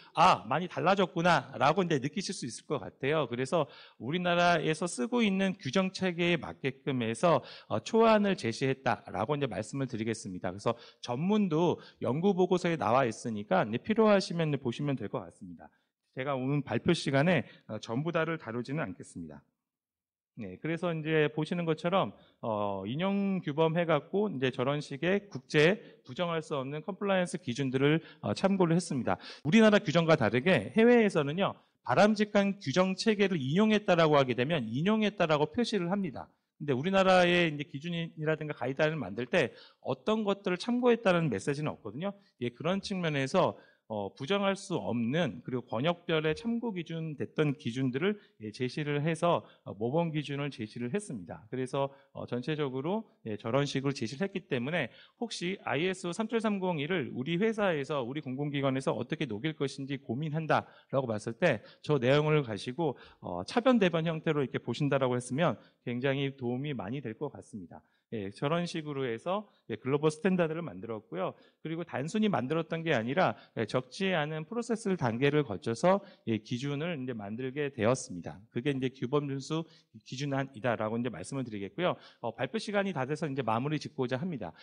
Speaker 1: 많이 달라졌구나 라고 이제 느끼실 수 있을 것 같아요. 그래서 우리나라에서 쓰고 있는 규정 체계에 맞게끔 해서 초안을 제시했다라고 이제 말씀을 드리겠습니다. 그래서 전문도 연구 보고서에 나와 있으니까 필요하시면 보시면 될 것 같습니다. 제가 오늘 발표 시간에 전부 다를 다루지는 않겠습니다. 네, 그래서 이제 보시는 것처럼 인용 규범 해갖고 이제 저런 식의 국제 부정할 수 없는 컴플라이언스 기준들을 참고를 했습니다. 우리나라 규정과 다르게 해외에서는요 바람직한 규정 체계를 인용했다라고 하게 되면 인용했다라고 표시를 합니다. 근데 우리나라의 이제 기준이라든가 가이드라인을 만들 때 어떤 것들을 참고했다는 메시지는 없거든요. 예, 그런 측면에서 부정할 수 없는 그리고 권역별의 참고 기준 됐던 기준들을 제시를 해서 모범 기준을 제시를 했습니다. 그래서 전체적으로 저런 식으로 제시를 했기 때문에 혹시 ISO 37301을 우리 회사에서 우리 공공기관에서 어떻게 녹일 것인지 고민한다라고 봤을 때 저 내용을 가지고 차변 대변 형태로 이렇게 보신다라고 했으면 굉장히 도움이 많이 될 것 같습니다. 예, 저런 식으로 해서 글로벌 스탠다드를 만들었고요. 그리고 단순히 만들었던 게 아니라 적지 않은 프로세스 단계를 거쳐서 기준을 이제 만들게 되었습니다. 그게 이제 규범 준수 기준안이다라고 이제 말씀을 드리겠고요. 발표 시간이 다 돼서 이제 마무리 짓고자 합니다.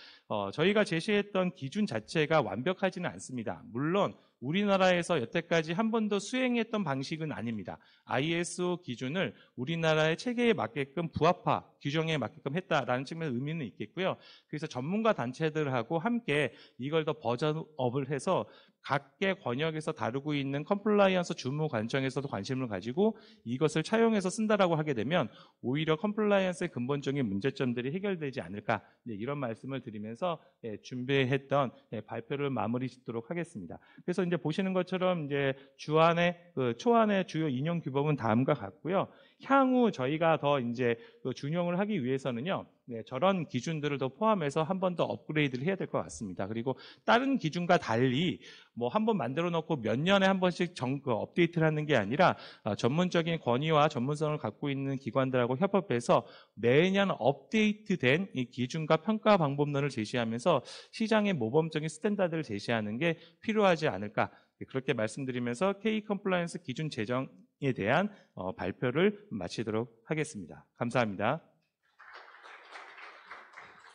Speaker 1: 저희가 제시했던 기준 자체가 완벽하지는 않습니다. 물론 우리나라에서 여태까지 한 번도 수행했던 방식은 아닙니다. ISO 기준을 우리나라의 체계에 맞게끔 부합화, 규정에 맞게끔 했다라는 측면의 의미는 있겠고요. 그래서 전문가 단체들하고 함께 이걸 더 버전업을 해서 각계 권역에서 다루고 있는 컴플라이언스 주무 관청에서도 관심을 가지고 이것을 차용해서 쓴다라고 하게 되면 오히려 컴플라이언스의 근본적인 문제점들이 해결되지 않을까 이런 말씀을 드리면서 준비했던 발표를 마무리 짓도록 하겠습니다. 그래서 이제 보시는 것처럼 이제 초안의 주요 인용 규범은 다음과 같고요. 향후 저희가 더 이제 준용을 하기 위해서는요. 저런 기준들을 더 포함해서 한 번 더 업그레이드를 해야 될 것 같습니다. 그리고 다른 기준과 달리 뭐 한 번 만들어 놓고 몇 년에 한 번씩 업데이트를 하는 게 아니라 전문적인 권위와 전문성을 갖고 있는 기관들하고 협업해서 매년 업데이트된 이 기준과 평가 방법론을 제시하면서 시장의 모범적인 스탠다드를 제시하는 게 필요하지 않을까 그렇게 말씀드리면서 K 컴플라이언스 기준 제정에 대한 발표를 마치도록 하겠습니다. 감사합니다.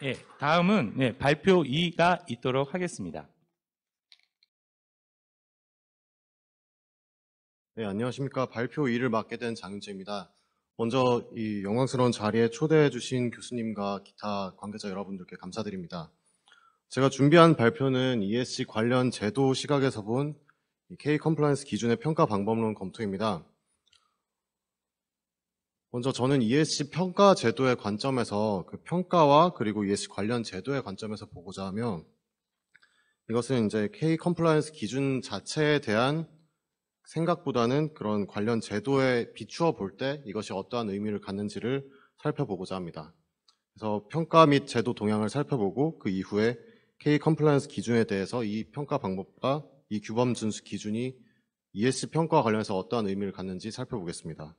Speaker 1: 예, 다음은 발표 2가 있도록 하겠습니다.
Speaker 5: 네, 안녕하십니까. 발표 2를 맡게 된 장윤재입니다. 먼저 이 영광스러운 자리에 초대해 주신 교수님과 기타 관계자 여러분들께 감사드립니다. 제가 준비한 발표는 ESG 관련 제도 시각에서 본 K 컴플라이언스 기준의 평가 방법론 검토입니다. 먼저 저는 ESG 평가 제도의 관점에서 그 평가와 그리고 ESG 관련 제도의 관점에서 보고자 하며 이것은 이제 K 컴플라이언스 기준 자체에 대한 생각보다는 그런 관련 제도에 비추어 볼 때 이것이 어떠한 의미를 갖는지를 살펴보고자 합니다. 그래서 평가 및 제도 동향을 살펴보고 그 이후에 K 컴플라이언스 기준에 대해서 이 평가 방법과 이 규범 준수 기준이 ES 평가와 관련해서 어떠한 의미를 갖는지 살펴보겠습니다.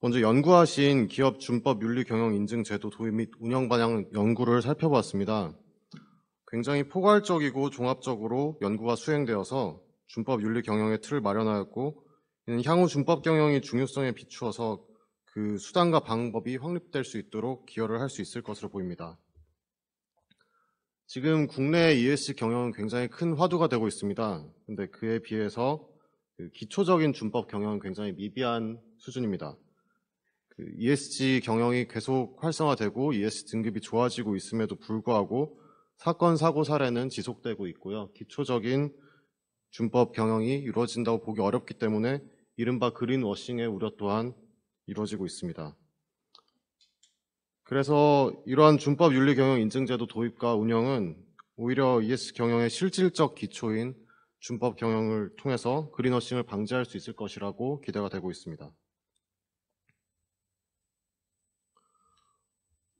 Speaker 5: 먼저 연구하신 기업 준법 윤리 경영 인증 제도 도입 및 운영 방향 연구를 살펴보았습니다. 굉장히 포괄적이고 종합적으로 연구가 수행되어서 준법 윤리 경영의 틀을 마련하였고, 이는 향후 준법 경영의 중요성에 비추어서 그 수단과 방법이 확립될 수 있도록 기여를 할 수 있을 것으로 보입니다. 지금 국내 ES 경영은 굉장히 큰 화두가 되고 있습니다. 근데 그에 비해서 그 기초적인 준법 경영은 굉장히 미비한 수준입니다. 그 ESG 경영이 계속 활성화되고 ES 등급이 좋아지고 있음에도 불구하고 사건, 사고 사례는 지속되고 있고요. 기초적인 준법 경영이 이루어진다고 보기 어렵기 때문에 이른바 그린워싱의 우려 또한 이루어지고 있습니다. 그래서 이러한 준법 윤리 경영 인증제도 도입과 운영은 오히려 ES 경영의 실질적 기초인 준법 경영을 통해서 그린워싱을 방지할 수 있을 것이라고 기대가 되고 있습니다.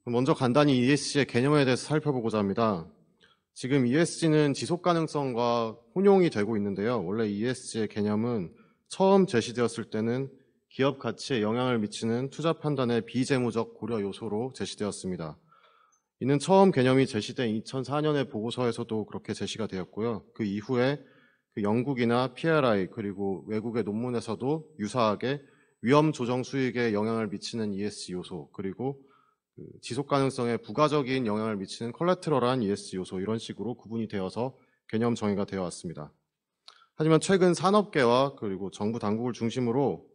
Speaker 5: 먼저 간단히 ESG의 개념에 대해서 살펴보고자 합니다. 지금 ESG는 지속 가능성과 혼용이 되고 있는데요. 원래 ESG의 개념은 처음 제시되었을 때는 기업 가치에 영향을 미치는 투자 판단의 비재무적 고려 요소로 제시되었습니다. 이는 처음 개념이 제시된 2004년의 보고서에서도 그렇게 제시가 되었고요. 그 이후에 그 영국이나 PRI 그리고 외국의 논문에서도 유사하게 위험 조정 수익에 영향을 미치는 ESG 요소, 그리고 그 지속 가능성에 부가적인 영향을 미치는 컬래트럴한 ESG 요소, 이런 식으로 구분이 되어서 개념 정의가 되어 왔습니다. 하지만 최근 산업계와 그리고 정부 당국을 중심으로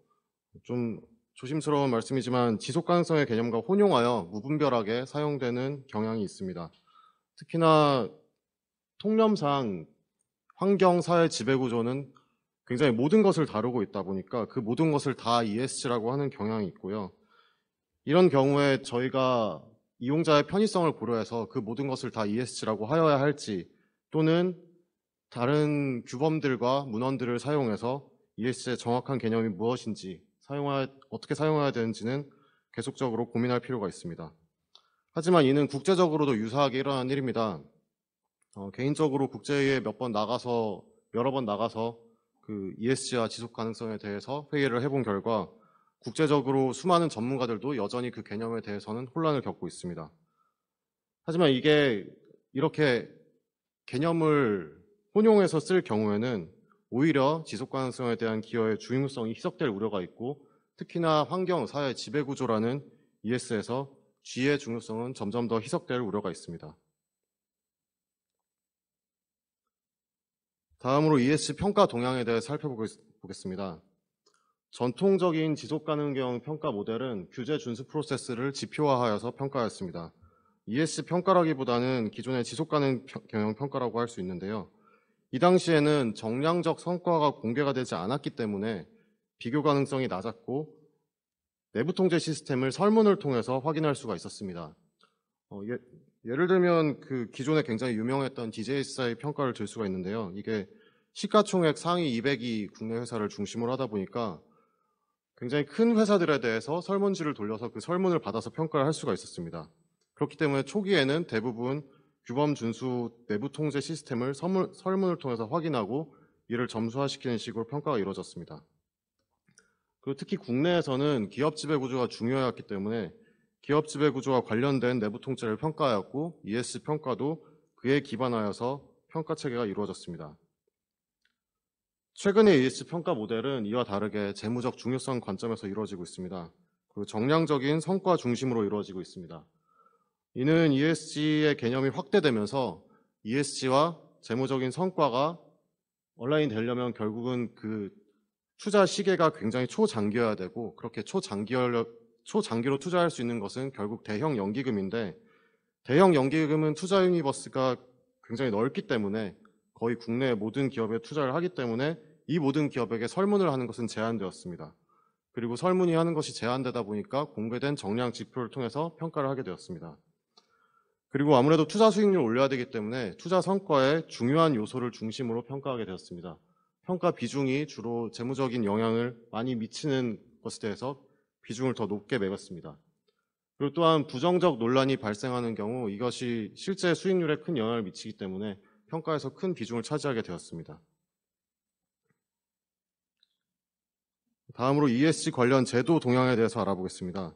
Speaker 5: 좀 조심스러운 말씀이지만 지속 가능성의 개념과 혼용하여 무분별하게 사용되는 경향이 있습니다. 특히나 통념상 환경, 사회, 지배구조는 굉장히 모든 것을 다루고 있다 보니까 그 모든 것을 다 ESG라고 하는 경향이 있고요. 이런 경우에 저희가 이용자의 편의성을 고려해서 그 모든 것을 다 ESG라고 하여야 할지, 또는 다른 규범들과 문헌들을 사용해서 ESG의 정확한 개념이 무엇인지 어떻게 사용해야 되는지는 계속적으로 고민할 필요가 있습니다. 하지만 이는 국제적으로도 유사하게 일어난 일입니다. 개인적으로 국제회의에 여러 번 나가서 그 ESG와 지속 가능성에 대해서 회의를 해본 결과 국제적으로 수많은 전문가들도 여전히 그 개념에 대해서는 혼란을 겪고 있습니다. 하지만 이게 이렇게 개념을 혼용해서 쓸 경우에는 오히려 지속 가능성에 대한 기여의 중요성이 희석될 우려가 있고, 특히나 환경, 사회, 지배구조라는 ES에서 G의 중요성은 점점 더 희석될 우려가 있습니다. 다음으로 ESG 평가 동향에 대해 살펴보겠습니다. 전통적인 지속가능경 평가 모델은 규제 준수 프로세스를 지표화하여서 평가하였습니다. ESG 평가라기보다는 기존의 지속가능 경영 평가라고 할 수 있는데요. 이 당시에는 정량적 성과가 공개가 되지 않았기 때문에 비교 가능성이 낮았고, 내부 통제 시스템을 설문을 통해서 확인할 수가 있었습니다. 예를 들면 그 기존에 굉장히 유명했던 DJSI 평가를 들 수가 있는데요. 이게 시가총액 상위 200위 국내 회사를 중심으로 하다 보니까 굉장히 큰 회사들에 대해서 설문지를 돌려서 그 설문을 받아서 평가를 할 수가 있었습니다. 그렇기 때문에 초기에는 대부분 규범 준수 내부 통제 시스템을 설문을 통해서 확인하고 이를 점수화시키는 식으로 평가가 이루어졌습니다. 그리고 특히 국내에서는 기업 지배 구조가 중요했기 때문에 기업 지배 구조와 관련된 내부 통제를 평가하였고, ES 평가도 그에 기반하여서 평가 체계가 이루어졌습니다. 최근의 ES 평가 모델은 이와 다르게 재무적 중요성 관점에서 이루어지고 있습니다. 그리고 정량적인 성과 중심으로 이루어지고 있습니다. 이는 ESG의 개념이 확대되면서 ESG와 재무적인 성과가 얼라인 되려면 결국은 그 투자 시계가 굉장히 초장기여야 되고, 그렇게 초장기로 투자할 수 있는 것은 결국 대형 연기금인데, 대형 연기금은 투자 유니버스가 굉장히 넓기 때문에 거의 국내 모든 기업에 투자를 하기 때문에 이 모든 기업에게 설문을 하는 것은 제한되었습니다. 그리고 설문이 하는 것이 제한되다 보니까 공개된 정량 지표를 통해서 평가를 하게 되었습니다. 그리고 아무래도 투자 수익률을 올려야 되기 때문에 투자 성과의 중요한 요소를 중심으로 평가하게 되었습니다. 평가 비중이 주로 재무적인 영향을 많이 미치는 것에 대해서 비중을 더 높게 매겼습니다. 그리고 또한 부정적 논란이 발생하는 경우 이것이 실제 수익률에 큰 영향을 미치기 때문에 평가에서 큰 비중을 차지하게 되었습니다. 다음으로 ESG 관련 제도 동향에 대해서 알아보겠습니다.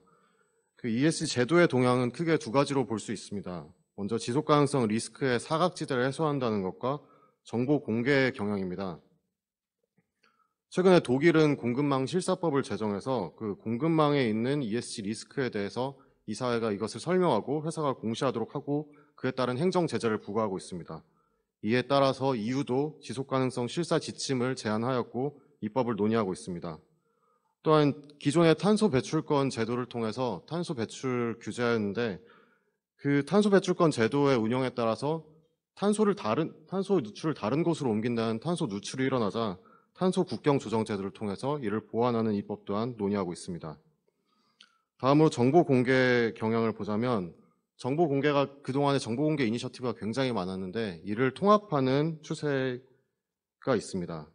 Speaker 5: 그 ESG 제도의 동향은 크게 두 가지로 볼 수 있습니다. 먼저 지속 가능성 리스크의 사각지대를 해소한다는 것과 정보 공개 경향입니다. 최근에 독일은 공급망 실사법을 제정해서 그 공급망에 있는 ESG 리스크에 대해서 이사회가 이것을 설명하고 회사가 공시하도록 하고 그에 따른 행정 제재를 부과하고 있습니다. 이에 따라서 EU도 지속 가능성 실사 지침을 제안하였고 입법을 논의하고 있습니다. 또한 기존의 탄소 배출권 제도를 통해서 탄소 배출 규제였는데 그 탄소 배출권 제도의 운영에 따라서 탄소 누출을 다른 곳으로 옮긴다는 탄소 누출이 일어나자 탄소 국경 조정 제도를 통해서 이를 보완하는 입법 또한 논의하고 있습니다. 다음으로 정보 공개 경향을 보자면 정보 공개가 그동안에 정보 공개 이니셔티브가 굉장히 많았는데 이를 통합하는 추세가 있습니다.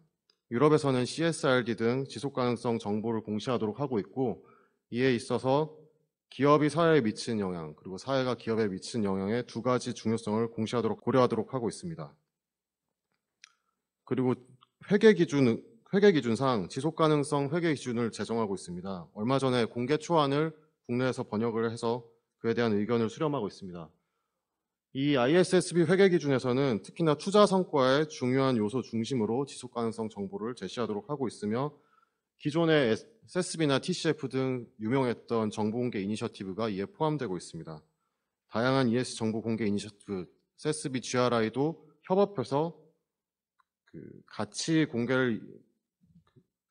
Speaker 5: 유럽에서는 CSRD 등 지속가능성 정보를 공시하도록 하고 있고 이에 있어서 기업이 사회에 미치는 영향 그리고 사회가 기업에 미치는 영향의 두 가지 중요성을 고려하도록 하고 있습니다. 그리고 회계 기준상 지속가능성 회계 기준을 제정하고 있습니다. 얼마 전에 공개 초안을 국내에서 번역을 해서 그에 대한 의견을 수렴하고 있습니다. 이 ISSB 회계 기준에서는 특히나 투자 성과의 중요한 요소 중심으로 지속 가능성 정보를 제시하도록 하고 있으며 기존의 SSB나 TCF 등 유명했던 정보 공개 이니셔티브가 이에 포함되고 있습니다. 다양한 ESG 정보 공개 이니셔티브, SSB, GRI도 협업해서 같이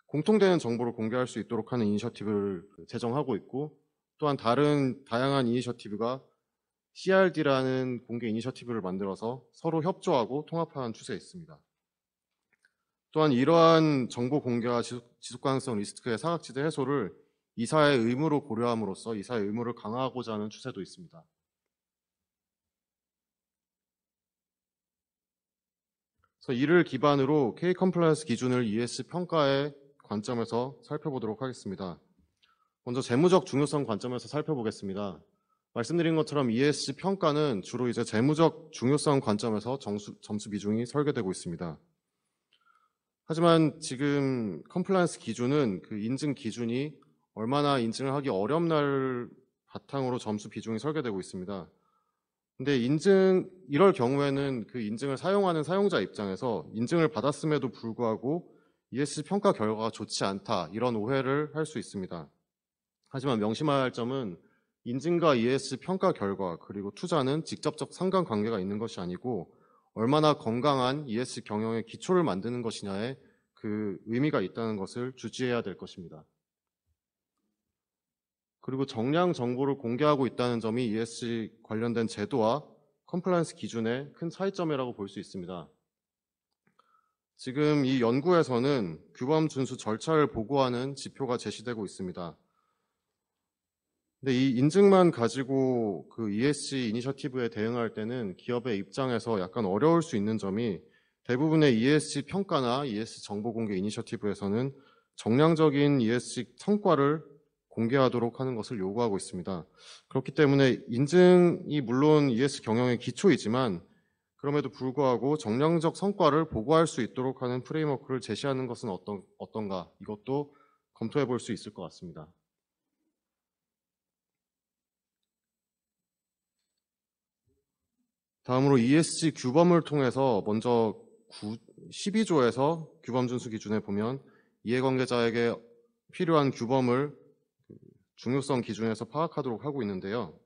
Speaker 5: 공통되는 정보를 공개할 수 있도록 하는 이니셔티브를 제정하고 있고 또한 다른 다양한 이니셔티브가 CRD라는 공개 이니셔티브를 만들어서 서로 협조하고 통합하는 추세에 있습니다. 또한 이러한 정보 공개와 지속가능성 리스크의 사각지대 해소를 이사의 의무로 고려함으로써 이사의 의무를 강화하고자 하는 추세도 있습니다. 그래서 이를 기반으로 K 컴플라이언스 기준을 ESG 평가의 관점에서 살펴보도록 하겠습니다. 먼저 재무적 중요성 관점에서 살펴보겠습니다. 말씀드린 것처럼 ESG 평가는 주로 이제 재무적 중요성 관점에서 점수 비중이 설계되고 있습니다. 하지만 지금 컴플라이언스 기준은 그 인증 기준이 얼마나 인증을 하기 어렵날 바탕으로 점수 비중이 설계되고 있습니다. 근데 이럴 경우에는 그 인증을 사용하는 사용자 입장에서 인증을 받았음에도 불구하고 ESG 평가 결과가 좋지 않다 이런 오해를 할 수 있습니다. 하지만 명심해야 할 점은 인증과 ESG 평가 결과 그리고 투자는 직접적 상관관계가 있는 것이 아니고 얼마나 건강한 ESG 경영의 기초를 만드는 것이냐에 그 의미가 있다는 것을 주지해야 될 것입니다. 그리고 정량 정보를 공개하고 있다는 점이 ESG 관련된 제도와 컴플라이언스 기준의 큰 차이점이라고 볼 수 있습니다. 지금 이 연구에서는 규범 준수 절차를 보고하는 지표가 제시되고 있습니다. 근데 이 인증만 가지고 그 ESG 이니셔티브에 대응할 때는 기업의 입장에서 약간 어려울 수 있는 점이 대부분의 ESG 평가나 ESG 정보 공개 이니셔티브에서는 정량적인 ESG 성과를 공개하도록 하는 것을 요구하고 있습니다. 그렇기 때문에 인증이 물론 ESG 경영의 기초이지만 그럼에도 불구하고 정량적 성과를 보고할 수 있도록 하는 프레임워크를 제시하는 것은 어떤가 이것도 검토해 볼 수 있을 것 같습니다. 다음으로 ESG 규범을 통해서 먼저 12조에서 규범 준수 기준에 보면 이해관계자에게 필요한 규범을 중요성 기준에서 파악하도록 하고 있는데요.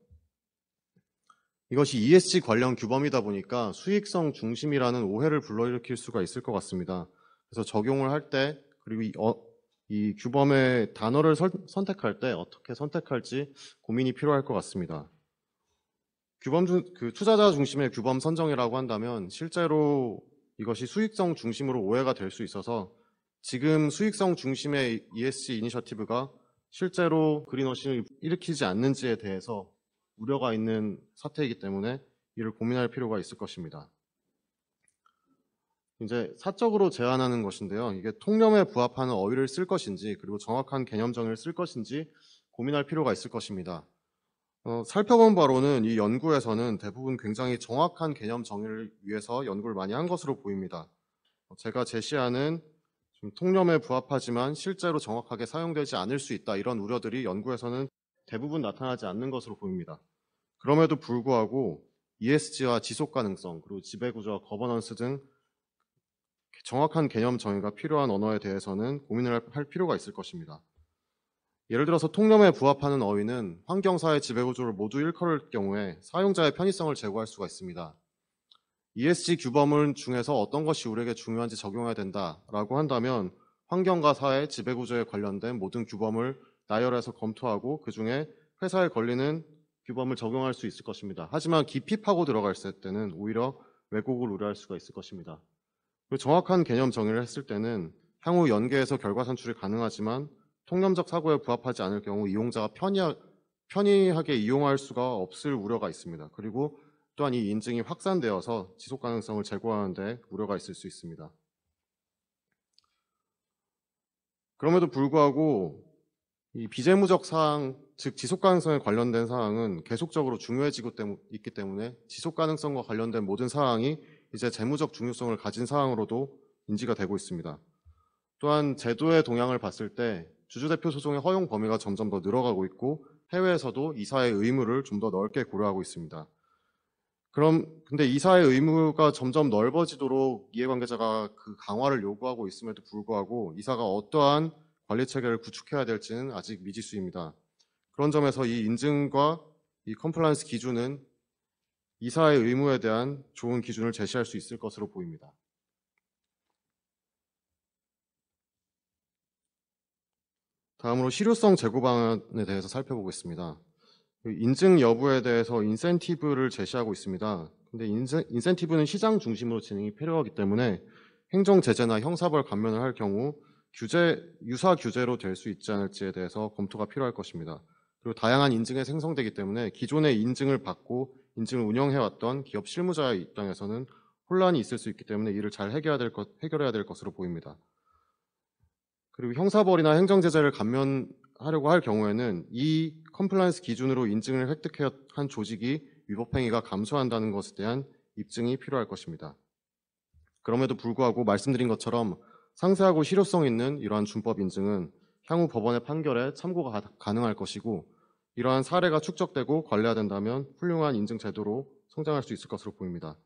Speaker 5: 이것이 ESG 관련 규범이다 보니까 수익성 중심이라는 오해를 불러일으킬 수가 있을 것 같습니다. 그래서 적용을 할 때 그리고 이 규범의 단어를 선택할 때 어떻게 선택할지 고민이 필요할 것 같습니다. 투자자 중심의 규범 선정이라고 한다면 실제로 이것이 수익성 중심으로 오해가 될 수 있어서 지금 수익성 중심의 ESG 이니셔티브가 실제로 그린워싱을 일으키지 않는지에 대해서 우려가 있는 사태이기 때문에 이를 고민할 필요가 있을 것입니다. 이제 사적으로 제안하는 것인데요. 이게 통념에 부합하는 어휘를 쓸 것인지 그리고 정확한 개념 정의를 쓸 것인지 고민할 필요가 있을 것입니다. 살펴본 바로는 이 연구에서는 대부분 굉장히 정확한 개념 정의를 위해서 연구를 많이 한 것으로 보입니다. 제가 제시하는 좀 통념에 부합하지만 실제로 정확하게 사용되지 않을 수 있다, 이런 우려들이 연구에서는 대부분 나타나지 않는 것으로 보입니다. 그럼에도 불구하고 ESG와 지속 가능성, 그리고 지배구조와 거버넌스 등 정확한 개념 정의가 필요한 언어에 대해서는 고민을 할 필요가 있을 것입니다. 예를 들어서 통념에 부합하는 어휘는 환경사회 지배구조를 모두 일컬을 경우에 사용자의 편의성을 제고할 수가 있습니다. ESG 규범을 중에서 어떤 것이 우리에게 중요한지 적용해야 된다라고 한다면 환경과 사회 지배구조에 관련된 모든 규범을 나열해서 검토하고 그 중에 회사에 걸리는 규범을 적용할 수 있을 것입니다. 하지만 깊이 파고 들어갈 때는 오히려 왜곡을 우려할 수가 있을 것입니다. 정확한 개념 정의를 했을 때는 향후 연계에서 결과 산출이 가능하지만 통념적 사고에 부합하지 않을 경우 이용자가 편의하게 이용할 수가 없을 우려가 있습니다. 그리고 또한 이 인증이 확산되어서 지속 가능성을 제고하는 데 우려가 있을 수 있습니다. 그럼에도 불구하고 이 비재무적 사항, 즉 지속 가능성에 관련된 사항은 계속적으로 중요해지고 있기 때문에 지속 가능성과 관련된 모든 사항이 이제 재무적 중요성을 가진 사항으로도 인지가 되고 있습니다. 또한 제도의 동향을 봤을 때 주주대표 소송의 허용 범위가 점점 더 늘어가고 있고 해외에서도 이사의 의무를 좀 더 넓게 고려하고 있습니다. 근데 이사의 의무가 점점 넓어지도록 이해관계자가 그 강화를 요구하고 있음에도 불구하고 이사가 어떠한 관리 체계를 구축해야 될지는 아직 미지수입니다. 그런 점에서 이 인증과 이 컴플라이언스 기준은 이사의 의무에 대한 좋은 기준을 제시할 수 있을 것으로 보입니다. 다음으로 실효성 제고 방안에 대해서 살펴보겠습니다. 인증 여부에 대해서 인센티브를 제시하고 있습니다. 근데 인센티브는 시장 중심으로 진행이 필요하기 때문에 행정 제재나 형사벌 감면을 할 경우 유사 규제로 될 수 있지 않을지에 대해서 검토가 필요할 것입니다. 그리고 다양한 인증이 생성되기 때문에 기존의 인증을 받고 인증을 운영해왔던 기업 실무자의 입장에서는 혼란이 있을 수 있기 때문에 이를 잘 해결해야 될 것으로 보입니다. 그리고 형사벌이나 행정제재를 감면하려고 할 경우에는 이 컴플라이언스 기준으로 인증을 획득한 조직이 위법행위가 감소한다는 것에 대한 입증이 필요할 것입니다. 그럼에도 불구하고 말씀드린 것처럼 상세하고 실효성 있는 이러한 준법 인증은 향후 법원의 판결에 참고가 가능할 것이고 이러한 사례가 축적되고 관리화된다면 훌륭한 인증 제도로 성장할 수 있을 것으로 보입니다.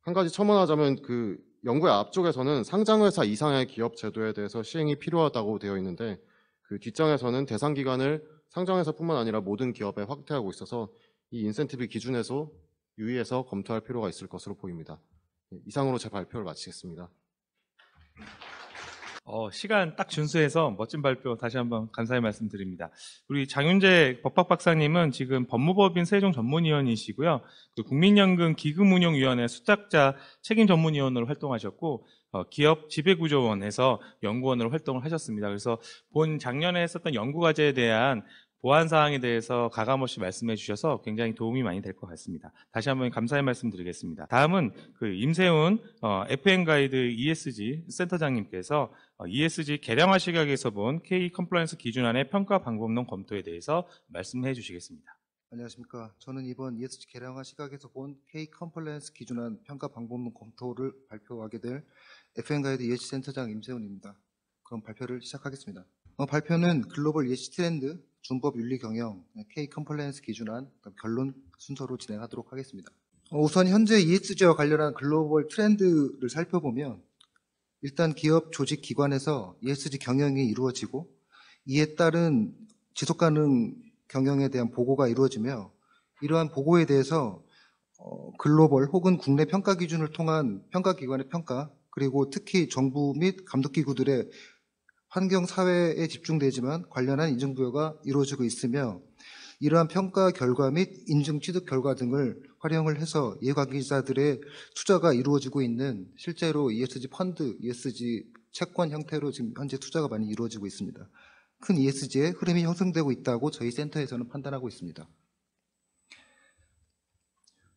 Speaker 5: 한 가지 첨언하자면 그 연구의 앞쪽에서는 상장회사 이상의 기업 제도에 대해서 시행이 필요하다고 되어 있는데 그 뒷장에서는 대상 기간을 상장회사뿐만 아니라 모든 기업에 확대하고 있어서 이 인센티브 기준에서 유의해서 검토할 필요가 있을 것으로 보입니다. 이상으로 제 발표를 마치겠습니다.
Speaker 1: 시간 딱 준수해서 멋진 발표 다시 한번 감사의 말씀드립니다. 우리 장윤재 법학박사님은 지금 법무법인 세종 전문위원이시고요. 그 국민연금 기금운용위원회 수탁자 책임 전문위원으로 활동하셨고 기업 지배구조원에서 연구원으로 활동을 하셨습니다. 그래서 작년에 했었던 연구과제에 대한 보완 사항에 대해서 가감없이 말씀해 주셔서 굉장히 도움이 많이 될 것 같습니다. 다시 한번 감사의 말씀 드리겠습니다. 다음은 그 임세훈 FN 가이드 ESG 센터장님께서 ESG 개량화 시각에서 본 K 컴플라이언스 기준안의 평가 방법론 검토에 대해서 말씀해 주시겠습니다.
Speaker 6: 안녕하십니까. 저는 이번 ESG 개량화 시각에서 본 K 컴플라이언스 기준안 평가 방법론 검토를 발표하게 될 FN 가이드 ESG 센터장 임세훈입니다. 그럼 발표를 시작하겠습니다. 발표는 글로벌 ESG 트렌드, 준법 윤리 경영, K 컴플라이언스 기준안, 결론 순서로 진행하도록 하겠습니다. 우선 현재 ESG와 관련한 글로벌 트렌드를 살펴보면 일단 기업 조직 기관에서 ESG 경영이 이루어지고 이에 따른 지속가능 경영에 대한 보고가 이루어지며 이러한 보고에 대해서 글로벌 혹은 국내 평가 기준을 통한 평가기관의 평가 그리고 특히 정부 및 감독기구들의 환경 사회에 집중되지만 관련한 인증 부여가 이루어지고 있으며 이러한 평가 결과 및 인증 취득 결과 등을 활용을 해서 이해관계자들의 투자가 이루어지고 있는 실제로 ESG 펀드, ESG 채권 형태로 지금 현재 투자가 많이 이루어지고 있습니다. 큰 ESG의 흐름이 형성되고 있다고 저희 센터에서는 판단하고 있습니다.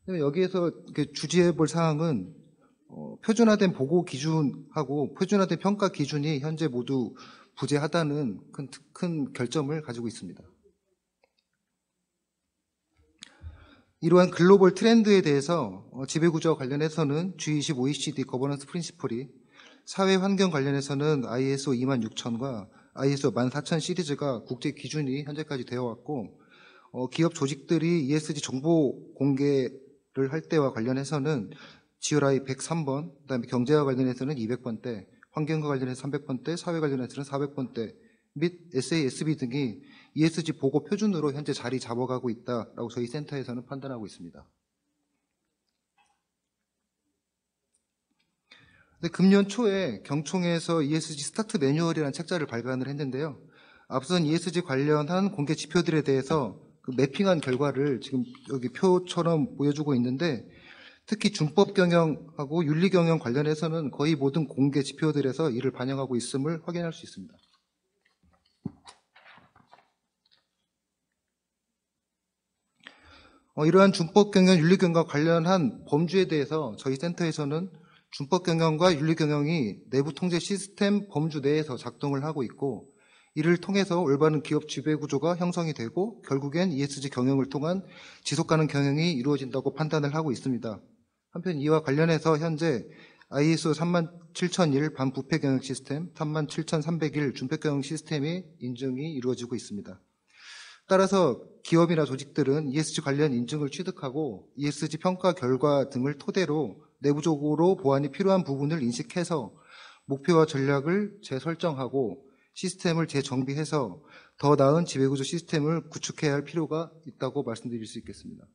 Speaker 6: 여기에서 이렇게 주지해 볼 사항은 표준화된 보고 기준하고 표준화된 평가 기준이 현재 모두 부재하다는 큰 결점을 가지고 있습니다. 이러한 글로벌 트렌드에 대해서 지배구조와 관련해서는 G20 OECD 거버넌스 프린시플이, 사회 환경 관련해서는 ISO 26000과 ISO 14000 시리즈가 국제 기준이 현재까지 되어 왔고, 기업 조직들이 ESG 정보 공개를 할 때와 관련해서는 GRI 103번, 그다음에 경제와 관련해서는 200번대, 환경과 관련해서 300번대, 사회 관련해서는 400번대 및 SASB 등이 ESG 보고 표준으로 현재 자리 잡아가고 있다라고 저희 센터에서는 판단하고 있습니다. 금년 초에 경총에서 ESG 스타트 매뉴얼이라는 책자를 발간을 했는데요. 앞선 ESG 관련한 공개 지표들에 대해서 그 매핑한 결과를 지금 여기 표처럼 보여주고 있는데, 특히 준법 경영하고 윤리 경영 관련해서는 거의 모든 공개 지표들에서 이를 반영하고 있음을 확인할 수 있습니다. 이러한 준법 경영, 윤리 경영과 관련한 범주에 대해서 저희 센터에서는 준법 경영과 윤리 경영이 내부 통제 시스템 범주 내에서 작동을 하고 있고, 이를 통해서 올바른 기업 지배 구조가 형성이 되고 결국엔 ESG 경영을 통한 지속가능 경영이 이루어진다고 판단을 하고 있습니다. 한편 이와 관련해서 현재 ISO 37001 반부패 경영 시스템, 37301 준법 경영 시스템이 인증이 이루어지고 있습니다. 따라서 기업이나 조직들은 ESG 관련 인증을 취득하고 ESG 평가 결과 등을 토대로 내부적으로 보완이 필요한 부분을 인식해서 목표와 전략을 재설정하고 시스템을 재정비해서 더 나은 지배구조 시스템을 구축해야 할 필요가 있다고 말씀드릴 수 있겠습니다.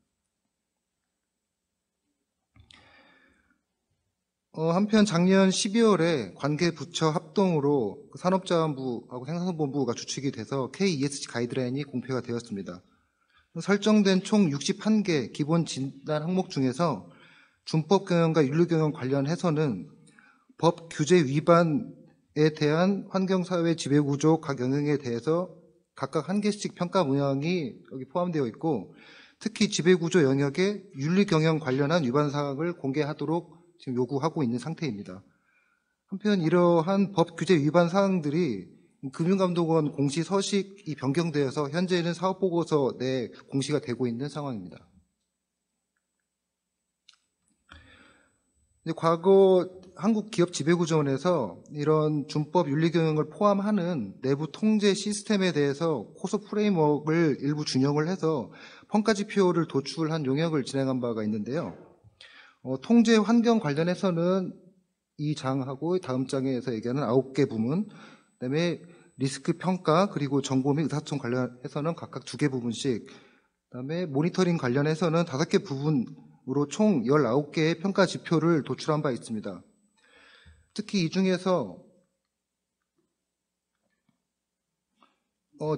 Speaker 6: 한편 작년 12월에 관계 부처 합동으로 산업자원부하고 생산본부가 주축이 돼서 K-ESG 가이드라인이 공표가 되었습니다. 설정된 총 61개 기본 진단 항목 중에서 준법 경영과 윤리 경영 관련해서는 법 규제 위반에 대한 환경사회 지배구조 각 영역에 대해서 각각 한 개씩 평가 문항이 여기 포함되어 있고, 특히 지배구조 영역에 윤리 경영 관련한 위반 사항을 공개하도록 지금 요구하고 있는 상태입니다. 한편 이러한 법 규제 위반 사항들이 금융감독원 공시 서식이 변경되어서 현재는 사업보고서 내 공시가 되고 있는 상황입니다. 과거 한국기업지배구조원에서 이런 준법 윤리경영을 포함하는 내부 통제 시스템에 대해서 코스 프레임워크를 일부 준용을 해서 평가지표를 도출한 용역을 진행한 바가 있는데요. 통제 환경 관련해서는 이 장하고 다음 장에서 얘기하는 9개 부문, 그다음에 리스크 평가, 그리고 정보 및 의사소통 관련해서는 각각 2개 부분씩, 그다음에 모니터링 관련해서는 5개 부분으로 총 19개의 평가 지표를 도출한 바 있습니다. 특히 이 중에서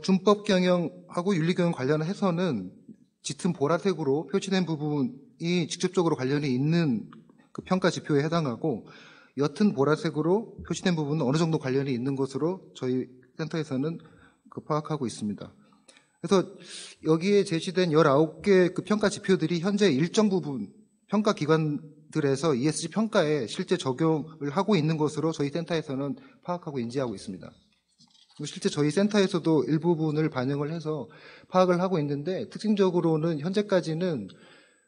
Speaker 6: 준법 경영하고 윤리 경영 관련해서는 짙은 보라색으로 표시된 부분이 직접적으로 관련이 있는 그 평가 지표에 해당하고, 옅은 보라색으로 표시된 부분은 어느 정도 관련이 있는 것으로 저희 센터에서는 파악하고 있습니다. 그래서 여기에 제시된 19개 그 평가 지표들이 현재 일정 부분 평가 기관들에서 ESG 평가에 실제 적용을 하고 있는 것으로 저희 센터에서는 파악하고 인지하고 있습니다. 실제 저희 센터에서도 일부분을 반영을 해서 파악을 하고 있는데, 특징적으로는 현재까지는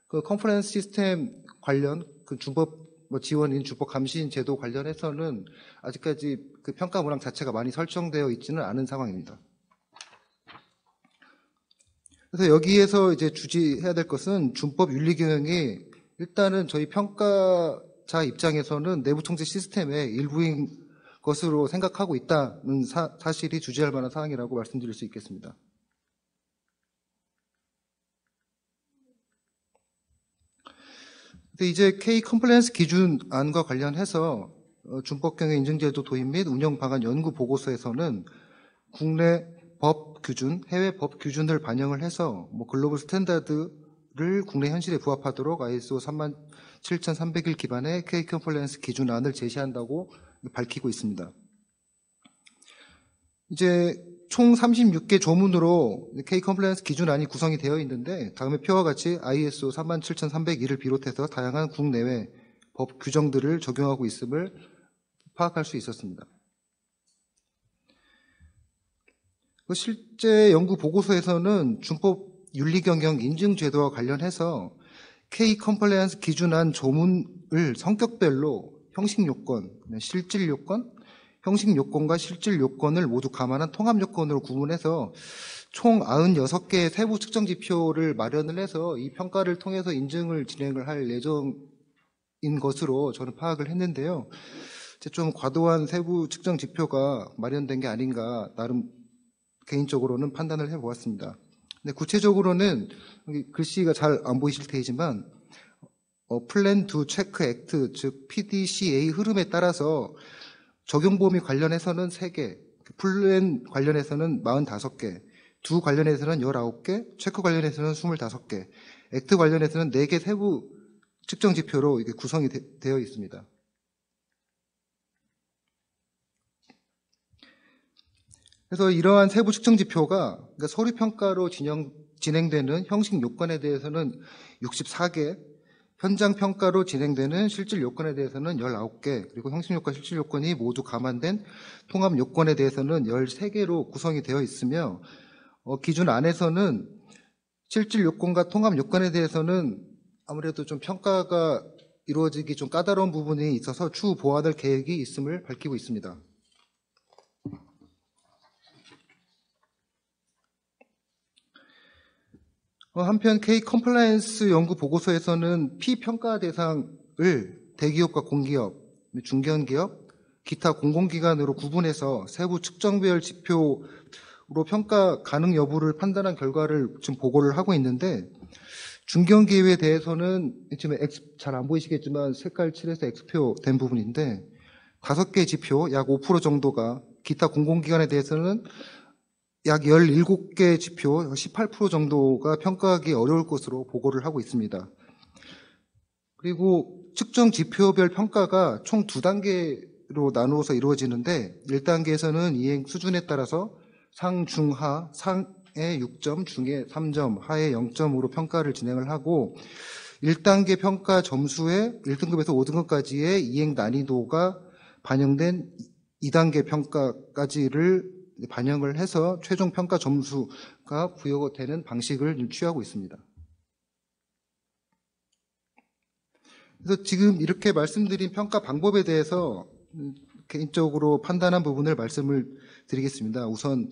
Speaker 6: 그 컨퍼런스 시스템 관련 그 준법 지원인 준법 감시인 제도 관련해서는 아직까지 그 평가 문항 자체가 많이 설정되어 있지는 않은 상황입니다. 그래서 여기에서 이제 주지해야 될 것은 준법 윤리 경영이 일단은 저희 평가자 입장에서는 내부 통제 시스템의 일부인 것으로 생각하고 있다는 사실이 주지할 만한 사항이라고 말씀드릴 수 있겠습니다. 이제 K 컴플라이언스 기준안과 관련해서 준법 경영 인증제도 도입 및 운영 방안 연구 보고서에서는 국내 법 규준, 해외 법 규준을 반영을 해서 글로벌 스탠다드를 국내 현실에 부합하도록 ISO 37301 기반의 K 컴플라이언스 기준안을 제시한다고 밝히고 있습니다. 이제 총 36개 조문으로 K 컴플라이언스 기준안이 구성이 되어 있는데 다음의 표와 같이 ISO 37302를 비롯해서 다양한 국내외 법 규정들을 적용하고 있음을 파악할 수 있었습니다. 실제 연구 보고서에서는 준법 윤리경영 인증 제도와 관련해서 K 컴플라이언스 기준안 조문을 성격별로 형식 요건, 실질 요건, 형식 요건과 실질 요건을 모두 감안한 통합 요건으로 구분해서 총 96개의 세부 측정 지표를 마련을 해서 이 평가를 통해서 인증을 진행을 할 예정인 것으로 저는 파악을 했는데요. 좀 과도한 세부 측정 지표가 마련된 게 아닌가 나름 개인적으로는 판단을 해보았습니다. 근데 구체적으로는 여기 글씨가 잘 안 보이실 테지만 플랜 투 체크 액트 즉 PDCA 흐름에 따라서 적용 범위 관련해서는 3개, 플랜 관련해서는 45개, 두 관련해서는 19개, 체크 관련해서는 25개, 액트 관련해서는 4개 세부 측정 지표로 이게 구성이 되어 있습니다. 그래서 이러한 세부 측정 지표가 그러니까 서류 평가로 진행되는 형식 요건에 대해서는 64개, 현장 평가로 진행되는 실질 요건에 대해서는 19개, 그리고 형식 요건, 실질 요건이 모두 감안된 통합 요건에 대해서는 13개로 구성이 되어 있으며 기준 안에서는 실질 요건과 통합 요건에 대해서는 아무래도 좀 평가가 이루어지기 좀 까다로운 부분이 있어서 추후 보완할 계획이 있음을 밝히고 있습니다. 한편 K 컴플라이언스 연구 보고서에서는 피평가 대상을 대기업과 공기업, 중견기업, 기타 공공기관으로 구분해서 세부 측정별 지표로 평가 가능 여부를 판단한 결과를 지금 보고를 하고 있는데 중견기업에 대해서는 지금 잘 안 보이시겠지만 색깔 칠해서 X표 된 부분인데 5개 지표 약 5% 정도가 기타 공공기관에 대해서는 약 17개 지표 18% 정도가 평가하기 어려울 것으로 보고를 하고 있습니다. 그리고 측정 지표별 평가가 총 2단계로 나누어서 이루어지는데 1단계에서는 이행 수준에 따라서 상, 중, 하, 상에 6점, 중에 3점, 하에 0점으로 평가를 진행을 하고 1단계 평가 점수에 1등급에서 5등급까지의 이행 난이도가 반영된 2단계 평가까지를 반영을 해서 최종 평가 점수가 부여되는 방식을 취하고 있습니다. 그래서 지금 이렇게 말씀드린 평가 방법에 대해서 개인적으로 판단한 부분을 말씀을 드리겠습니다. 우선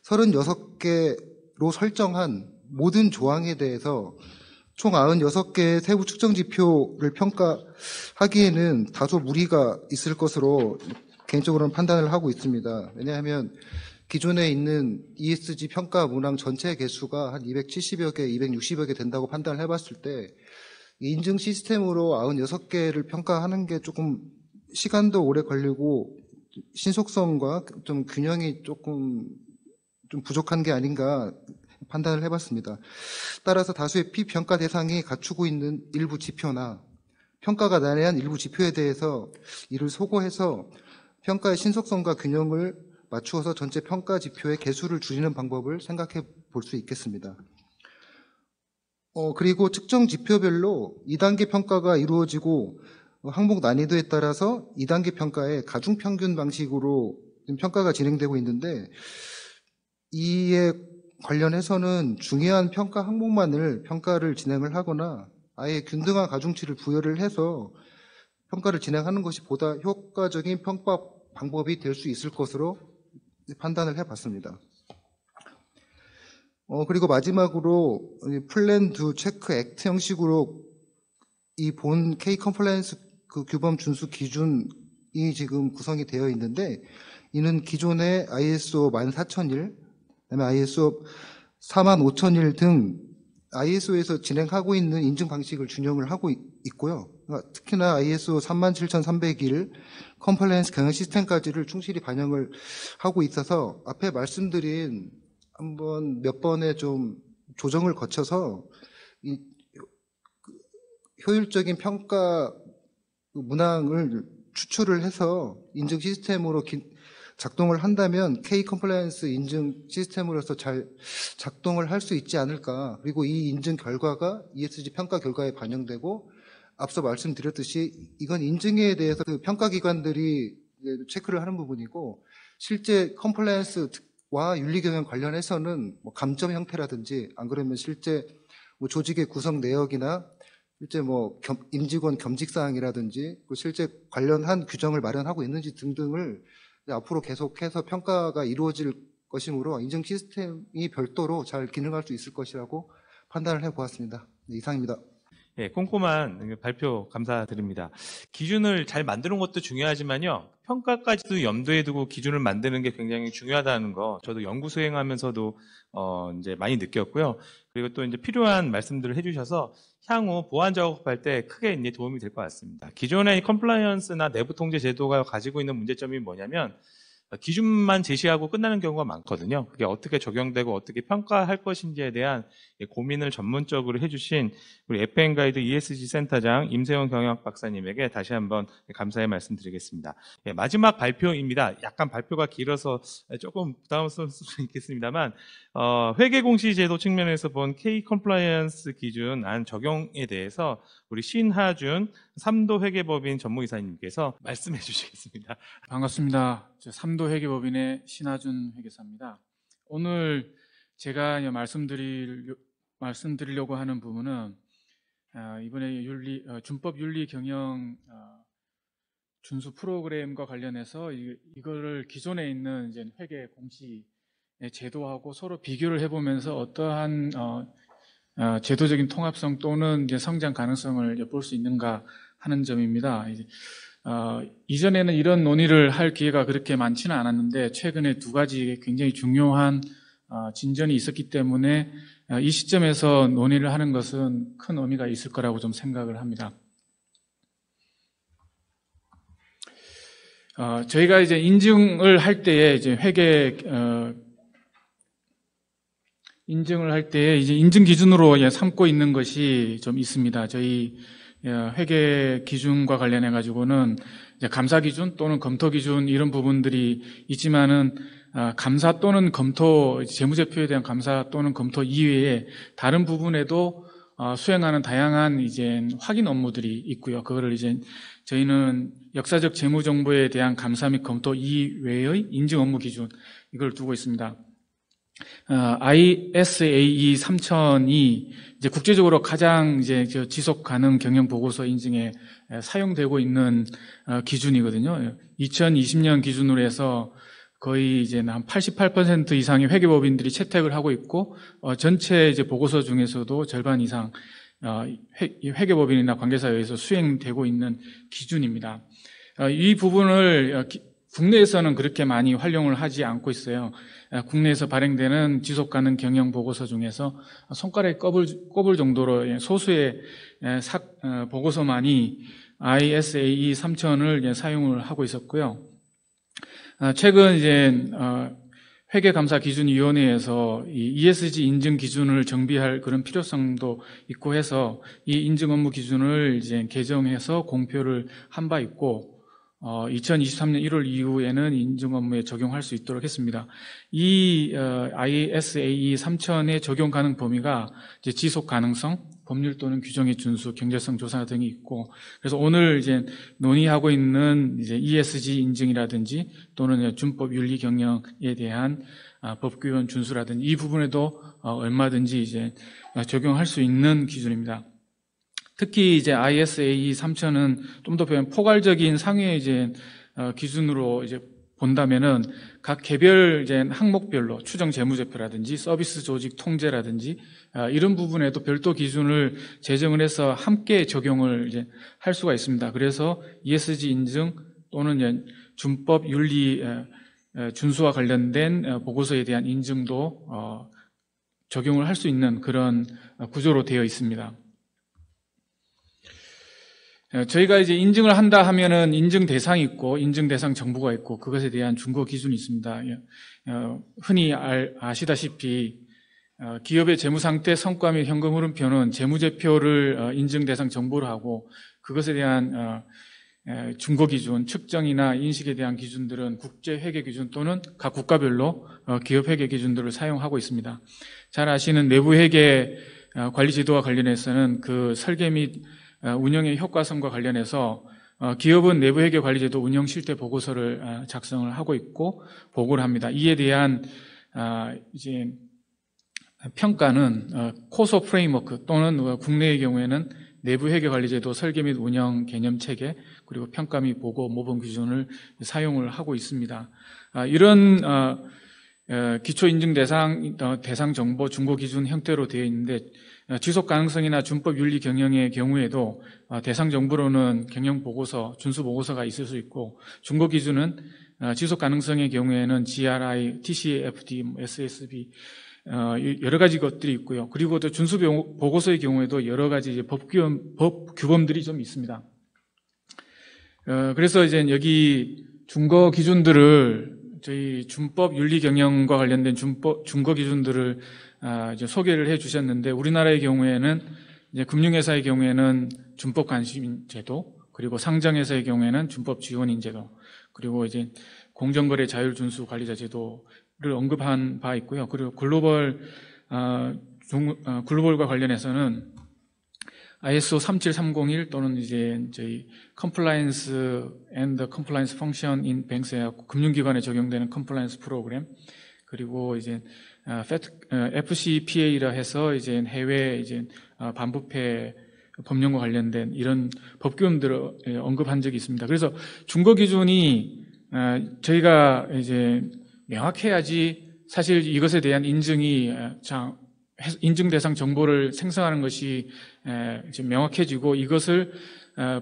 Speaker 6: 36개로 설정한 모든 조항에 대해서 총 96개의 세부 측정 지표를 평가하기에는 다소 무리가 있을 것으로 개인적으로는 판단을 하고 있습니다. 왜냐하면 기존에 있는 ESG 평가 문항 전체 개수가 한 270여 개, 260여 개 된다고 판단을 해봤을 때 인증 시스템으로 96개를 평가하는 게 조금 시간도 오래 걸리고 신속성과 좀 균형이 조금 좀 부족한 게 아닌가 판단을 해봤습니다. 따라서 다수의 피평가 대상이 갖추고 있는 일부 지표나 평가가 난해한 일부 지표에 대해서 이를 소거해서 평가의 신속성과 균형을 맞추어서 전체 평가 지표의 개수를 줄이는 방법을 생각해 볼 수 있겠습니다. 그리고 측정 지표별로 2단계 평가가 이루어지고 항목 난이도에 따라서 2단계 평가의 가중평균 방식으로 평가가 진행되고 있는데 이에 관련해서는 중요한 평가 항목만을 평가를 진행을 하거나 아예 균등한 가중치를 부여를 해서 평가를 진행하는 것이 보다 효과적인 평가 방법이 될 수 있을 것으로 판단을 해봤습니다. 그리고 마지막으로 플랜 투 체크 액트 형식으로 이 본 K 컴플라이언스 그 규범 준수 기준이 지금 구성이 되어 있는데 이는 기존의 ISO 14001, 그다음에 ISO 45001 등 ISO에서 진행하고 있는 인증 방식을 준용을 하고 있고요. 특히나 ISO 37301 컴플라이언스 경영 시스템까지를 충실히 반영을 하고 있어서 앞에 말씀드린 한번 몇 번의 좀 조정을 거쳐서 이 효율적인 평가 문항을 추출을 해서 인증 시스템으로 작동을 한다면 K 컴플라이언스 인증 시스템으로서 잘 작동을 할 수 있지 않을까. 그리고 이 인증 결과가 ESG 평가 결과에 반영되고 앞서 말씀드렸듯이 이건 인증에 대해서 그 평가기관들이 체크를 하는 부분이고 실제 컴플라이언스와 윤리경영 관련해서는 뭐 감점 형태라든지 안 그러면 실제 뭐 조직의 구성 내역이나 실제 뭐 임직원 겸직사항이라든지 실제 관련한 규정을 마련하고 있는지 등등을 앞으로 계속해서 평가가 이루어질 것이므로 인증 시스템이 별도로 잘 기능할 수 있을 것이라고 판단을 해보았습니다. 네, 이상입니다.
Speaker 1: 예, 꼼꼼한 발표 감사드립니다. 기준을 잘 만드는 것도 중요하지만요, 평가까지도 염두에 두고 기준을 만드는 게 굉장히 중요하다는 거, 저도 연구 수행하면서도 이제 많이 느꼈고요. 그리고 또 이제 필요한 말씀들을 해주셔서 향후 보완 작업할 때 크게 이제 도움이 될 것 같습니다. 기존의 컴플라이언스나 내부 통제 제도가 가지고 있는 문제점이 뭐냐면 기준만 제시하고 끝나는 경우가 많거든요. 그게 어떻게 적용되고 어떻게 평가할 것인지에 대한 고민을 전문적으로 해주신 우리 FN 가이드 ESG 센터장 임세원 경영학 박사님에게 다시 한번 감사의 말씀드리겠습니다. 예, 마지막 발표입니다. 약간 발표가 길어서 조금 부담스러울 수 있겠습니다만 회계 공시 제도 측면에서 본 K 컴플라이언스 기준 안 적용에 대해서 우리 신하준 3도 회계법인 전무이사님께서 말씀해 주시겠습니다.
Speaker 7: 반갑습니다. 저 3도 회계법인의 신하준 회계사입니다. 오늘 제가 말씀드리려고 하는 부분은 이번에 준법 윤리 경영 준수 프로그램과 관련해서 이거를 기존에 있는 이제 회계 공시 제도하고 서로 비교를 해보면서 어떠한 제도적인 통합성 또는 이제 성장 가능성을 엿볼 수 있는가 하는 점입니다. 이전에는 이런 논의를 할 기회가 그렇게 많지는 않았는데 최근에 두 가지 굉장히 중요한 진전이 있었기 때문에 이 시점에서 논의를 하는 것은 큰 의미가 있을 거라고 좀 생각을 합니다. 저희가 이제 인증을 할 때에 이제 인증을 할 때에 이제 인증 기준으로 삼고 있는 것이 좀 있습니다. 저희 회계 기준과 관련해 가지고는 이제 감사 기준 또는 검토 기준 이런 부분들이 있지만은 감사 또는 검토, 재무제표에 대한 감사 또는 검토 이외에 다른 부분에도 수행하는 다양한 이제 확인 업무들이 있고요. 그거를 이제 저희는 역사적 재무 정보에 대한 감사 및 검토 이외의 인증 업무 기준 이걸 두고 있습니다. ISAE 3000이 이제 국제적으로 가장 이제 지속 가능 경영 보고서 인증에 사용되고 있는 기준이거든요. 2020년 기준으로 해서 거의 이제 한 88% 이상의 회계법인들이 채택을 하고 있고 전체 이제 보고서 중에서도 절반 이상 회계법인이나 관계사에 의해서 수행되고 있는 기준입니다. 이 부분을 국내에서는 그렇게 많이 활용을 하지 않고 있어요. 국내에서 발행되는 지속가능 경영 보고서 중에서 손가락에 꼽을 정도로 소수의 보고서만이 ISAE 3000을 사용을 하고 있었고요. 최근 이제 회계감사기준위원회에서 이 ESG 인증 기준을 정비할 그런 필요성도 있고 해서 이 인증 업무 기준을 이제 개정해서 공표를 한 바 있고 2023년 1월 이후에는 인증 업무에 적용할 수 있도록 했습니다. 이 ISAE 3000의 적용 가능 범위가 이제 지속 가능성, 법률 또는 규정의 준수, 경제성 조사 등이 있고, 그래서 오늘 이제 논의하고 있는 이제 ESG 인증이라든지 또는 준법 윤리 경영에 대한 법규원 준수라든지 이 부분에도 얼마든지 이제 적용할 수 있는 기준입니다. 특히 이제 ISAE 3000은 좀 더 포괄적인 상위 이제 기준으로 이제 본다면은 각 개별 이제 항목별로 추정 재무제표라든지 서비스 조직 통제라든지 이런 부분에도 별도 기준을 제정을 해서 함께 적용을 이제 할 수가 있습니다. 그래서 ESG 인증 또는 이제 준법 윤리 준수와 관련된 보고서에 대한 인증도 적용을 할 수 있는 그런 구조로 되어 있습니다. 저희가 이제 인증을 한다 하면은 인증 대상이 있고 인증 대상 정보가 있고 그것에 대한 준거 기준이 있습니다. 흔히 아시다시피 기업의 재무 상태, 성과 및 현금 흐름표는 재무제표를 인증 대상 정보로 하고 그것에 대한 준거 기준, 측정이나 인식에 대한 기준들은 국제 회계 기준 또는 각 국가별로 기업 회계 기준들을 사용하고 있습니다. 잘 아시는 내부 회계 관리 제도와 관련해서는 그 설계 및 운영의 효과성과 관련해서 기업은 내부 회계 관리 제도 운영 실태 보고서를 작성을 하고 있고 보고를 합니다. 이에 대한 이제 평가는 코소 프레임워크 또는 국내의 경우에는 내부 회계 관리 제도 설계 및 운영 개념 체계 그리고 평가 및 보고 모범 기준을 사용을 하고 있습니다. 이런 기초 인증 대상 정보 준거 기준 형태로 되어 있는데 지속 가능성이나 준법 윤리 경영의 경우에도 대상 정보로는 경영 보고서, 준수 보고서가 있을 수 있고 준거 기준은 지속 가능성의 경우에는 GRI, TCFD, SSB 여러 가지 것들이 있고요. 그리고 또 준수 보고서의 경우에도 여러 가지 이제 법 규범들이 좀 있습니다. 그래서 이제 여기 준거 기준들을 저희 준법 윤리 경영과 관련된 준거 기준들을 이제 소개를 해 주셨는데 우리나라의 경우에는 이제 금융회사의 경우에는 준법 관심 제도, 그리고 상장회사의 경우에는 준법 지원인 제도, 그리고 이제 공정거래 자율 준수 관리자 제도를 언급한 바 있고요. 그리고 글로벌과 관련해서는 ISO 37301 또는 이제 저희 Compliance and Compliance Function in Banks 해갖고 금융기관에 적용되는 컴플라이언스 프로그램, 그리고 이제 FCPA라 해서 이제 해외 이제 반부패 법령과 관련된 이런 법규범들을 언급한 적이 있습니다. 그래서 준거 기준이 저희가 이제 명확해야지 사실 이것에 대한 인증이 인증 대상 정보를 생성하는 것이 이제 명확해지고 이것을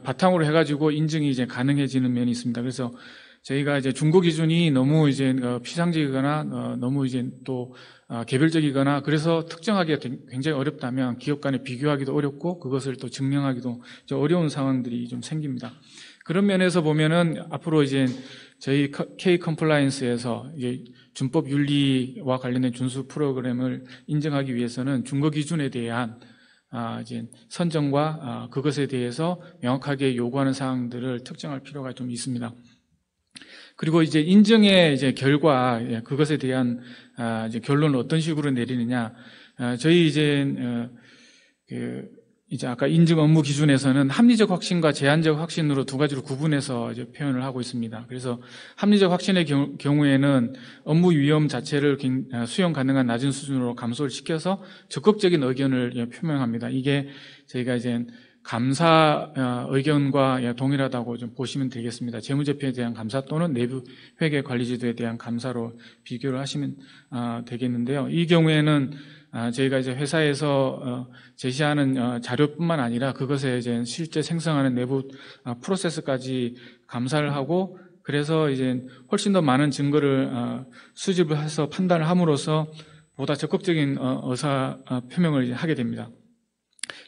Speaker 7: 바탕으로 해가지고 인증이 이제 가능해지는 면이 있습니다. 그래서 저희가 이제 준거 기준이 너무 이제 피상적이거나 너무 이제 또 개별적이거나 그래서 특정하기가 굉장히 어렵다면 기업 간에 비교하기도 어렵고 그것을 또 증명하기도 좀 어려운 상황들이 좀 생깁니다. 그런 면에서 보면은 앞으로 이제 저희 K 컴플라이언스에서 이제 준법 윤리와 관련된 준수 프로그램을 인정하기 위해서는 준거 기준에 대한 이제 선정과 그것에 대해서 명확하게 요구하는 사항들을 특정할 필요가 좀 있습니다. 그리고 이제 인증의 이제 결과, 그것에 대한 이제 결론을 어떤 식으로 내리느냐. 저희 이제 아까 인증 업무 기준에서는 합리적 확신과 제한적 확신으로 두 가지로 구분해서 이제 표현을 하고 있습니다. 그래서 합리적 확신의 경우에는 업무 위험 자체를 수용 가능한 낮은 수준으로 감소를 시켜서 적극적인 의견을 표명합니다. 이게 저희가 이제 감사 의견과 동일하다고 좀 보시면 되겠습니다. 재무제표에 대한 감사 또는 내부 회계 관리제도에 대한 감사로 비교를 하시면 되겠는데요. 이 경우에는 저희가 이제 회사에서 제시하는 자료뿐만 아니라 그것에 이제 실제 생성하는 내부 프로세스까지 감사를 하고 그래서 이제 훨씬 더 많은 증거를 수집을 해서 판단을 함으로써 보다 적극적인 의사 표명을 이제 하게 됩니다.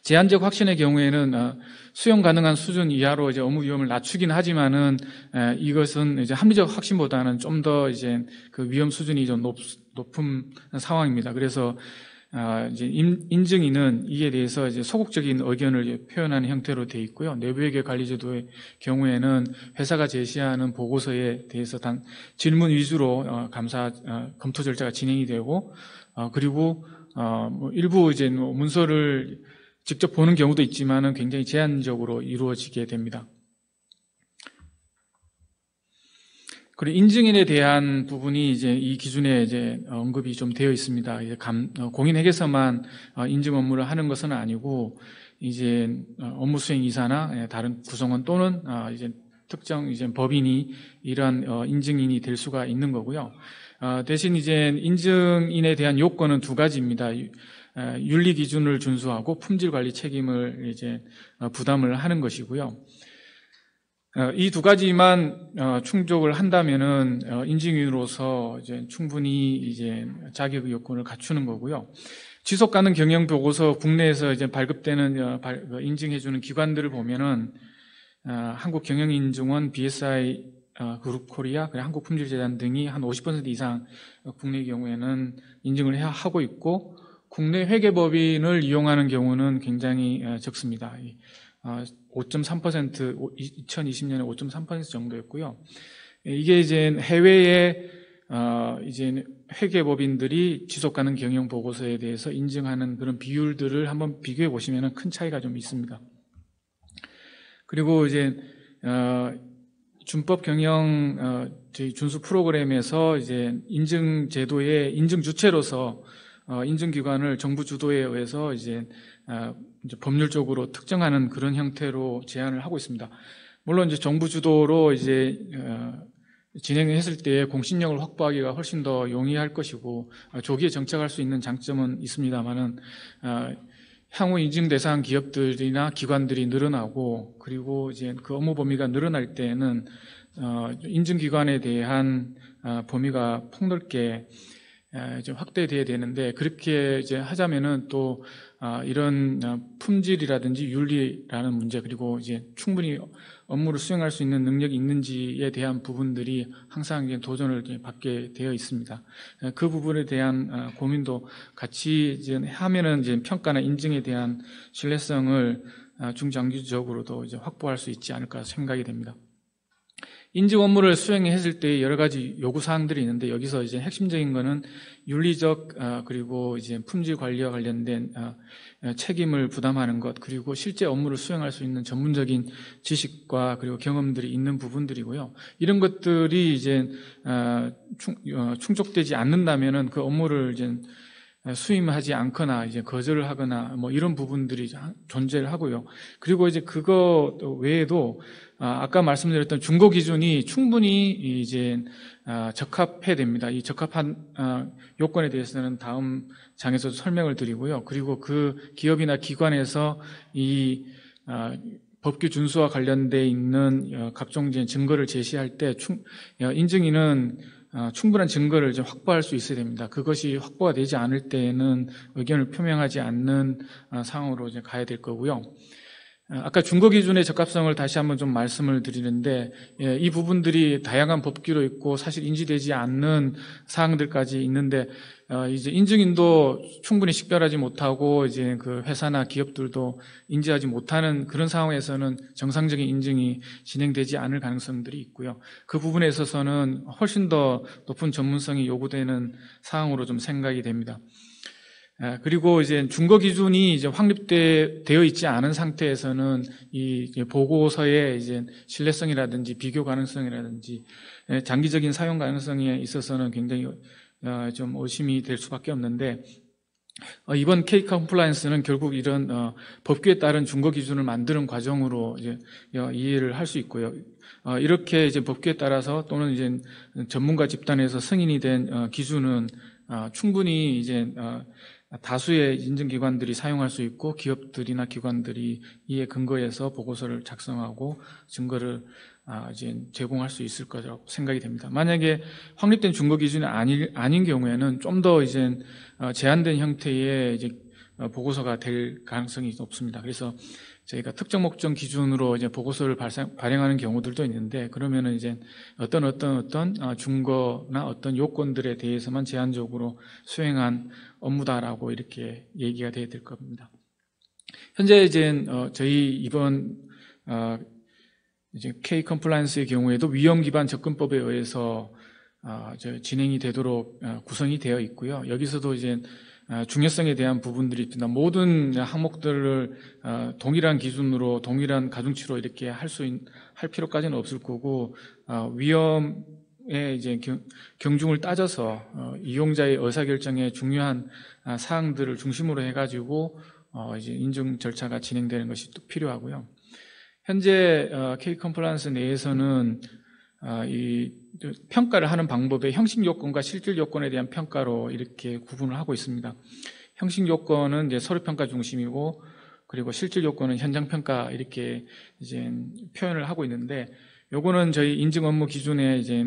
Speaker 7: 제한적 확신의 경우에는 수용 가능한 수준 이하로 이제 업무 위험을 낮추긴 하지만은 이것은 이제 합리적 확신보다는 좀 더 이제 그 위험 수준이 좀 높은 상황입니다. 그래서 이제 인증인은 이에 대해서 이제 소극적인 의견을 이제 표현하는 형태로 되어 있고요. 내부회계 관리제도의 경우에는 회사가 제시하는 보고서에 대해서 단 질문 위주로 검토 절차가 진행이 되고 그리고 뭐 일부 이제 문서를 직접 보는 경우도 있지만은 굉장히 제한적으로 이루어지게 됩니다. 그리고 인증인에 대한 부분이 이제 이 기준에 이제 언급이 좀 되어 있습니다. 이제 공인회계서만 인증 업무를 하는 것은 아니고 이제 업무 수행 이사나 다른 구성원 또는 이제 특정 이제 법인이 이러한 인증인이 될 수가 있는 거고요. 대신 이제 인증인에 대한 요건은 두 가지입니다. 윤리 기준을 준수하고 품질 관리 책임을 이제 부담을 하는 것이고요. 이 두 가지만 충족을 한다면은 인증인으로서 이제 충분히 이제 자격 요건을 갖추는 거고요. 지속 가능 경영 보고서 국내에서 이제 발급되는 인증해주는 기관들을 보면은 한국경영인증원, BSI 그룹 코리아, 한국품질재단 등이 한 50% 이상 국내의 경우에는 인증을 하고 있고 국내 회계법인을 이용하는 경우는 굉장히 적습니다. 5.3%, 2020년에 5.3% 정도였고요. 이게 이제 해외에 이제 회계법인들이 지속가능 경영 보고서에 대해서 인증하는 그런 비율들을 한번 비교해 보시면 큰 차이가 좀 있습니다. 그리고 이제 준법 경영 저희 준수 프로그램에서 이제 인증 제도의 인증 주체로서 인증 기관을 정부 주도에 의해서 이제 법률적으로 특정하는 그런 형태로 제안을 하고 있습니다. 물론 이제 정부 주도로 이제 진행했을 때 공신력을 확보하기가 훨씬 더 용이할 것이고 조기에 정착할 수 있는 장점은 있습니다만은 향후 인증 대상 기업들이나 기관들이 늘어나고 그리고 이제 그 업무 범위가 늘어날 때에는 인증 기관에 대한 범위가 폭넓게 좀 확대돼야 되는데 그렇게 이제 하자면은 또 이런 품질이라든지 윤리라는 문제 그리고 이제 충분히 업무를 수행할 수 있는 능력이 있는지에 대한 부분들이 항상 이제 도전을 이제 받게 되어 있습니다. 그 부분에 대한 고민도 같이 이제 하면은 이제 평가나 인증에 대한 신뢰성을 중장기적으로도 이제 확보할 수 있지 않을까 생각이 됩니다. 인증 업무를 수행했을 때 여러 가지 요구 사항들이 있는데 여기서 이제 핵심적인 거는 윤리적 그리고 이제 품질 관리와 관련된 책임을 부담하는 것 그리고 실제 업무를 수행할 수 있는 전문적인 지식과 그리고 경험들이 있는 부분들이고요. 이런 것들이 이제 충족되지 않는다면은 그 업무를 이제 수임하지 않거나 이제 거절을 하거나 뭐 이런 부분들이 존재를 하고요. 그리고 이제 그거 외에도 아까 말씀드렸던 준거 기준이 충분히 이제 적합해야 됩니다. 이 적합한 요건에 대해서는 다음 장에서 설명을 드리고요. 그리고 그 기업이나 기관에서 이 법규 준수와 관련돼 있는 각종 증거를 제시할 때 인증인은 충분한 증거를 좀 확보할 수 있어야 됩니다. 그것이 확보가 되지 않을 때에는 의견을 표명하지 않는 상황으로 이제 가야 될 거고요. 아까 준거 기준의 적합성을 다시 한번 좀 말씀을 드리는데 이 부분들이 다양한 법규로 있고 사실 인지되지 않는 사항들까지 있는데 이제 인증인도 충분히 식별하지 못하고 이제 그 회사나 기업들도 인지하지 못하는 그런 상황에서는 정상적인 인증이 진행되지 않을 가능성들이 있고요. 그 부분에 있어서는 훨씬 더 높은 전문성이 요구되는 사항으로 좀 생각이 됩니다. 그리고 이제 준거 기준이 이제 확립되어 있지 않은 상태에서는 이 보고서의 이제 신뢰성이라든지 비교 가능성이라든지 장기적인 사용 가능성에 있어서는 굉장히 좀 의심이 될 수밖에 없는데 이번 K 컴플라이언스는 결국 이런 법규에 따른 준거 기준을 만드는 과정으로 이제 이해를 할 수 있고요. 이렇게 이제 법규에 따라서 또는 이제 전문가 집단에서 승인이 된 기준은 충분히 이제 다수의 인증기관들이 사용할 수 있고 기업들이나 기관들이 이에 근거해서 보고서를 작성하고 증거를 이제 제공할 수 있을 거라고 생각이 됩니다. 만약에 확립된 준거 기준이 아닌 경우에는 좀 더 이제 제한된 형태의 이제 보고서가 될 가능성이 높습니다. 그래서 저희가 특정 목적 기준으로 이제 보고서를 발행하는 경우들도 있는데 그러면은 이제 어떤 준거나 어떤 요건들에 대해서만 제한적으로 수행한 업무다라고 이렇게 얘기가 돼야 될 겁니다. 현재 이제 저희 이번 이제 K 컴플라이언스의 경우에도 위험 기반 접근법에 의해서 진행이 되도록 구성이 되어 있고요. 여기서도 이제 중요성에 대한 부분들이 있습니다. 모든 항목들을 동일한 기준으로 동일한 가중치로 이렇게 할 필요까지는 없을 거고 위험의 이제 경중을 따져서 이용자의 의사결정에 중요한 사항들을 중심으로 해가지고 이제 인증 절차가 진행되는 것이 또 필요하고요. 현재 K 컴플라이언스 내에서는 이 평가를 하는 방법의 형식 요건과 실질 요건에 대한 평가로 이렇게 구분을 하고 있습니다. 형식 요건은 이제 서류 평가 중심이고 그리고 실질 요건은 현장 평가 이렇게 이제 표현을 하고 있는데 요거는 저희 인증 업무 기준에 이제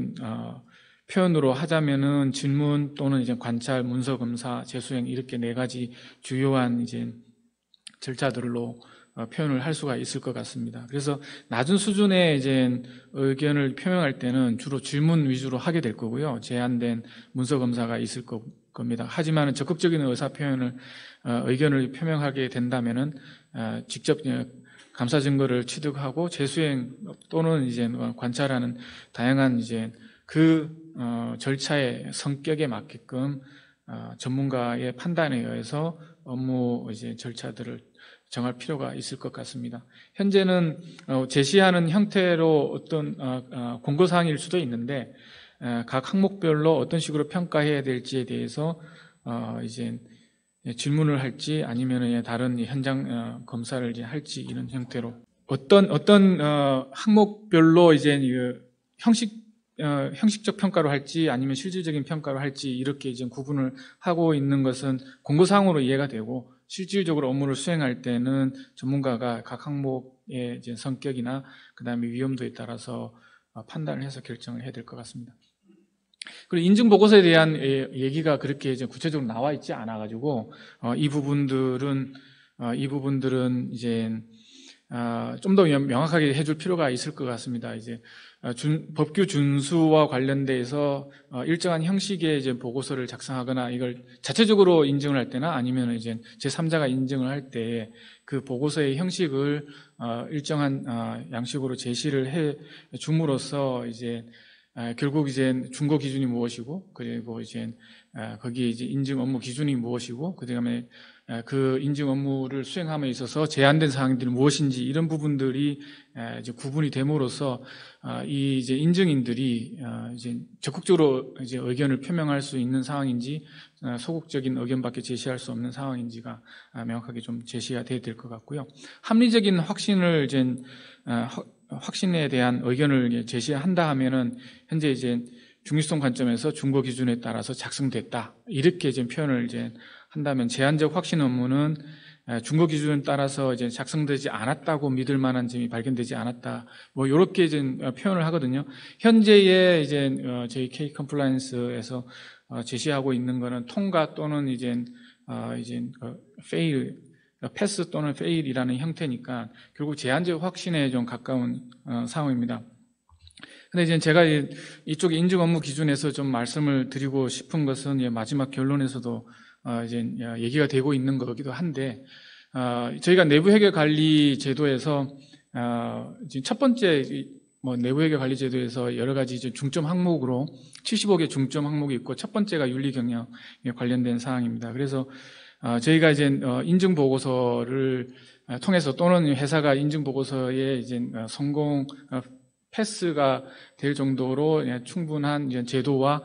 Speaker 7: 표현으로 하자면은 질문 또는 이제 관찰, 문서 검사, 재수행 이렇게 네 가지 주요한 이제 절차들로 표현을 할 수가 있을 것 같습니다. 그래서 낮은 수준의 이제 의견을 표명할 때는 주로 질문 위주로 하게 될 거고요. 제한된 문서 검사가 있을 겁니다. 하지만 적극적인 의사 표현을 의견을 표명하게 된다면은 직접 감사 증거를 취득하고 재수행 또는 이제 관찰하는 다양한 이제 그 절차의 성격에 맞게끔 전문가의 판단에 의해서 업무 이제 절차들을 정할 필요가 있을 것 같습니다. 현재는 제시하는 형태로 어떤 공고사항일 수도 있는데 각 항목별로 어떤 식으로 평가해야 될지에 대해서 이제 질문을 할지 아니면 다른 현장 검사를 이제 할지 이런 형태로 어떤 항목별로 이제 형식적 평가로 할지 아니면 실질적인 평가로 할지 이렇게 이제 구분을 하고 있는 것은 공고사항으로 이해가 되고 실질적으로 업무를 수행할 때는 전문가가 각 항목의 이제 성격이나 그다음에 위험도에 따라서 판단을 해서 결정을 해야 될 것 같습니다. 그리고 인증 보고서에 대한 얘기가 그렇게 이제 구체적으로 나와 있지 않아 가지고 이 부분들은 이제 좀 더 명확하게 해줄 필요가 있을 것 같습니다. 이제 법규 준수와 관련돼서 일정한 형식의 이제 보고서를 작성하거나 이걸 자체적으로 인증을 할 때나 아니면 이제 제3자가 인증을 할 때 그 보고서의 형식을 일정한 양식으로 제시를 해 줌으로써 이제 결국 이제 준거 기준이 무엇이고 그리고 이제 거기에 이제 인증 업무 기준이 무엇이고 그다음에 그 인증 업무를 수행함에 있어서 제한된 사항들이 무엇인지 이런 부분들이 이제 구분이 됨으로써 이 이제 인증인들이 이제 적극적으로 이제 의견을 표명할 수 있는 상황인지 소극적인 의견밖에 제시할 수 없는 상황인지가 명확하게 좀 제시가 돼야 될 것 같고요. 합리적인 확신을 이제 확신에 대한 의견을 제시한다 하면은 현재 이제 중립성 관점에서 준거 기준에 따라서 작성됐다 이렇게 이제 표현을 이제 한다면 제한적 확신 업무는 준거 기준에 따라서 이제 작성되지 않았다고 믿을 만한 점이 발견되지 않았다. 뭐 이렇게 이제 표현을 하거든요. 현재의 이제 저희 K 컴플라이언스에서 제시하고 있는 거는 통과 또는 이제 fail, 패스 또는 fail이라는 형태니까 결국 제한적 확신에 좀 가까운 상황입니다. 근데 이제 제가 이쪽 인증 업무 기준에서 좀 말씀을 드리고 싶은 것은 마지막 결론에서도 이제 얘기가 되고 있는 거기도 한데, 저희가 내부 회계 관리 제도에서 지금 첫 번째 내부 회계 관리 제도에서 여러 가지 이제 중점 항목으로 75개 중점 항목이 있고 첫 번째가 윤리 경영에 관련된 사항입니다. 그래서 저희가 이제 인증 보고서를 통해서 또는 회사가 인증 보고서에 이제 성공 패스가 될 정도로 충분한 이제 제도와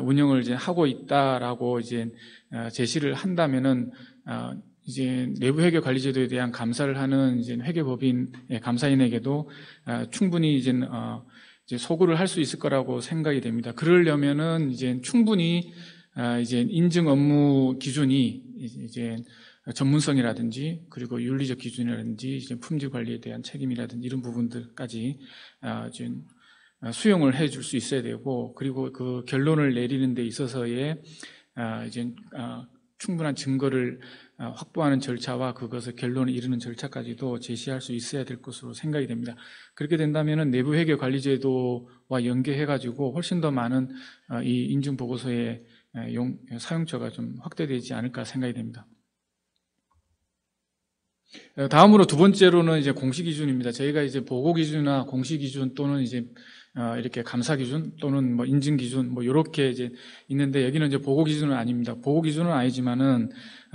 Speaker 7: 운영을 이제 하고 있다라고 이제 제시를 한다면은 이제 내부 회계 관리 제도에 대한 감사를 하는 이제 회계법인 감사인에게도 충분히 이제 소구를 할 수 있을 거라고 생각이 됩니다. 그러려면은 이제 충분히 이제 인증 업무 기준이 이제 전문성이라든지 그리고 윤리적 기준이라든지 이제 품질 관리에 대한 책임이라든지 이런 부분들까지 지금 수용을 해줄 수 있어야 되고 그리고 그 결론을 내리는 데 있어서의 이제 충분한 증거를 확보하는 절차와 그것을 결론에 이르는 절차까지도 제시할 수 있어야 될 것으로 생각이 됩니다. 그렇게 된다면은 내부 회계 관리 제도와 연계해 가지고 훨씬 더 많은 이 인증 보고서의 사용처가 좀 확대되지 않을까 생각이 됩니다. 다음으로 두 번째로는 이제 공시 기준입니다. 저희가 이제 보고 기준이나 공시 기준 또는 이제 이렇게 감사 기준 또는 뭐 인증 기준 뭐 이렇게 이제 있는데 여기는 이제 보고 기준은 아닙니다. 보고 기준은 아니지만은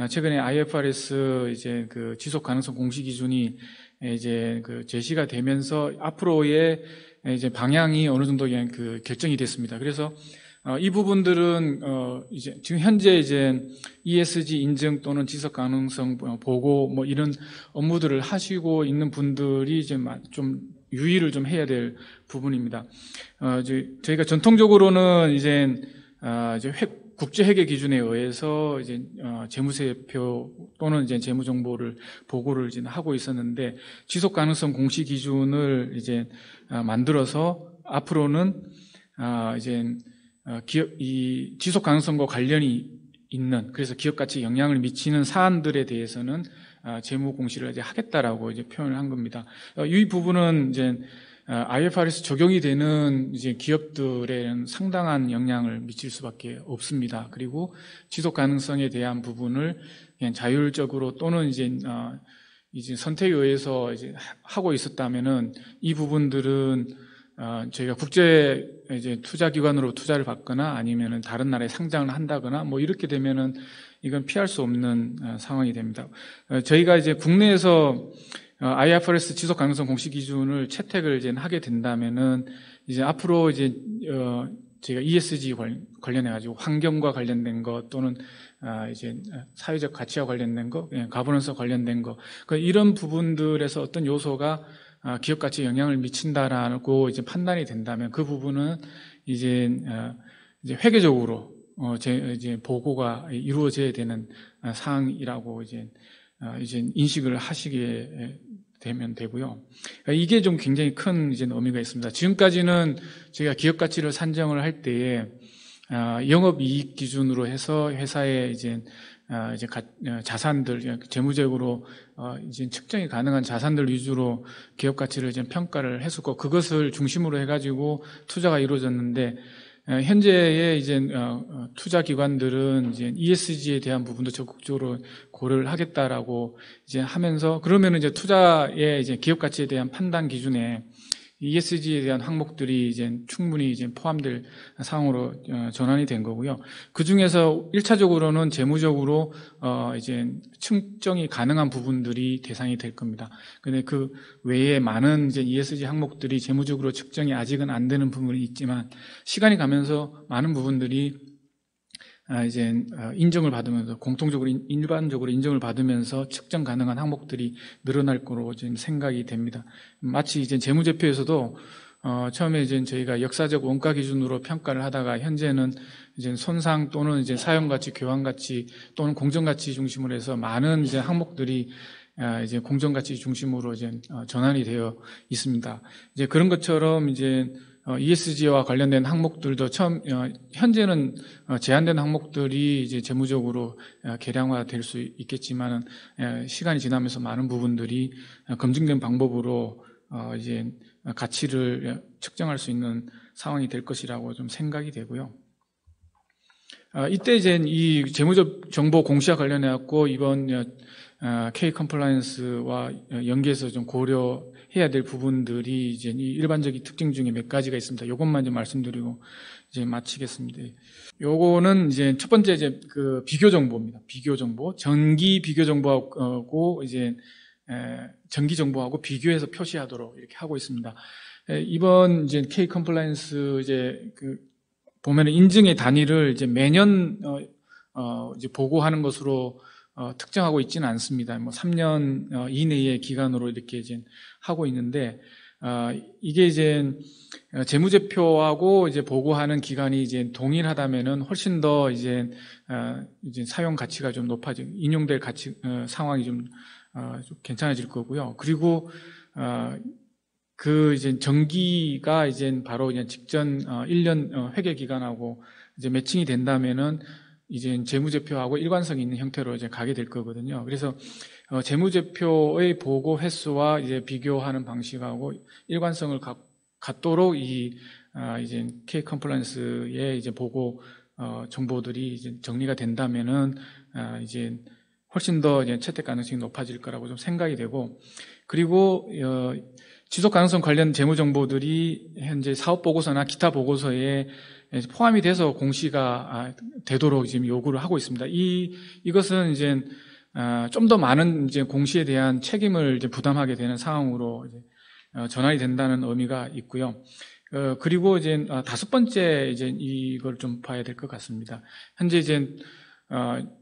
Speaker 7: 최근에 IFRS 이제 그 지속 가능성 공시 기준이 이제 그 제시가 되면서 앞으로의 이제 방향이 어느 정도 그 결정이 됐습니다. 그래서 이 부분들은 이제 지금 현재 이제 ESG 인증 또는 지속 가능성 보고 뭐 이런 업무들을 하시고 있는 분들이 이제 좀 유의를 좀 해야 될 부분입니다. 저희가 전통적으로는 이제 국제 회계 기준에 의해서 이제 재무제표 또는 이제 재무 정보를 보고를 이제 하고 있었는데 지속 가능성 공시 기준을 이제 만들어서 앞으로는 이제 이 지속 가능성과 관련이 있는 그래서 기업 가치에 영향을 미치는 사안들에 대해서는 재무 공시를 이제 하겠다라고 이제 표현을 한 겁니다. 이 부분은 이제 IFRS 적용이 되는 이제 기업들에는 상당한 영향을 미칠 수밖에 없습니다. 그리고 지속 가능성에 대한 부분을 그냥 자율적으로 또는 이제 이제 선택에 의해서 이제 하고 있었다면은 이 부분들은 저희가 국제 이제 투자기관으로 투자를 받거나 아니면은 다른 나라에 상장을 한다거나 뭐 이렇게 되면은 이건 피할 수 없는 상황이 됩니다. 저희가 이제 국내에서 IFRS 지속 가능성 공시 기준을 채택을 이제 하게 된다면은 이제 앞으로 이제 저희가 ESG 관련해 가지고 환경과 관련된 것 또는 이제 사회적 가치와 관련된 거, 가버넌스 관련된 거, 이런 부분들에서 어떤 요소가 기업 가치에 영향을 미친다라고 이제 판단이 된다면 그 부분은 이제 회계적으로 이제 보고가 이루어져야 되는 사항이라고 이제 인식을 하시게 되면 되고요. 이게 좀 굉장히 큰 이제 의미가 있습니다. 지금까지는 저희가 기업 가치를 산정을 할 때에 영업 이익 기준으로 해서 회사의 이제 자산들, 재무적으로 이제 측정이 가능한 자산들 위주로 기업 가치를 이제 평가를 했었고 그것을 중심으로 해가지고 투자가 이루어졌는데 현재의 이제 투자 기관들은 이제 ESG에 대한 부분도 적극적으로 고려를 하겠다라고 이제 하면서 그러면은 이제 투자의 이제 기업 가치에 대한 판단 기준에 ESG에 대한 항목들이 이제 충분히 이제 포함될 사항으로 전환이 된 거고요. 그 중에서 1차적으로는 재무적으로 이제 측정이 가능한 부분들이 대상이 될 겁니다. 근데 그 외에 많은 이제 ESG 항목들이 재무적으로 측정이 아직은 안 되는 부분이 있지만 시간이 가면서 많은 부분들이 이제 인정을 받으면서 공통적으로 일반적으로 인정을 받으면서 측정 가능한 항목들이 늘어날 거로 지금 생각이 됩니다. 마치 이제 재무제표에서도 처음에 이제 저희가 역사적 원가 기준으로 평가를 하다가 현재는 이제 손상 또는 이제 사용가치, 교환가치 또는 공정가치 중심으로 해서 많은 이제 항목들이 이제 공정가치 중심으로 이제 전환이 되어 있습니다. 이제 그런 것처럼 이제 ESG와 관련된 항목들도 현재는 제한된 항목들이 이제 재무적으로 개량화될 수 있겠지만은 시간이 지나면서 많은 부분들이 검증된 방법으로 이제 가치를 측정할 수 있는 상황이 될 것이라고 좀 생각이 되고요. 이때 이제 이 재무적 정보 공시와 관련해 갖고 이번 K 컴플라이언스와 연계해서 좀 고려해야 될 부분들이 이제 이 일반적인 특징 중에 몇 가지가 있습니다. 이것만 좀 말씀드리고 이제 마치겠습니다. 요거는 이제 첫 번째 이제 그 비교 정보입니다. 비교 정보, 전기 비교 정보하고 이제 전기 정보하고 비교해서 표시하도록 이렇게 하고 있습니다. 이번 이제 K 컴플라이언스 이제 그 보면은 인증의 단위를 이제 매년 이제 보고하는 것으로 특정하고 있지는 않습니다. 뭐 3년 이내의 기간으로 이렇게 이제 하고 있는데 이게 이제 재무제표하고 이제 보고하는 기간이 이제 동일하다면은 훨씬 더 이제 사용 가치가 좀 높아지고 인용될 가치 상황이 좀 괜찮아질 거고요. 그리고 그 이제 정기가 이제 바로 그냥 직전 1년 회계 기간하고 이제 매칭이 된다면은 이제 재무제표하고 일관성이 있는 형태로 이제 가게 될 거거든요. 그래서 재무제표의 보고 횟수와 이제 비교하는 방식하고 일관성을 갖도록 이제 K 컴플라이언스의 이제 보고 정보들이 이제 정리가 된다면은 이제 훨씬 더 이제 채택 가능성이 높아질 거라고 좀 생각이 되고 그리고 지속 가능성 관련 재무 정보들이 현재 사업 보고서나 기타 보고서에 포함이 돼서 공시가 되도록 지금 요구를 하고 있습니다. 이것은 이제 좀 더 많은 이제 공시에 대한 책임을 이제 부담하게 되는 상황으로 이제 전환이 된다는 의미가 있고요. 그리고 이제 다섯 번째 이제 이걸 좀 봐야 될 것 같습니다. 현재 이제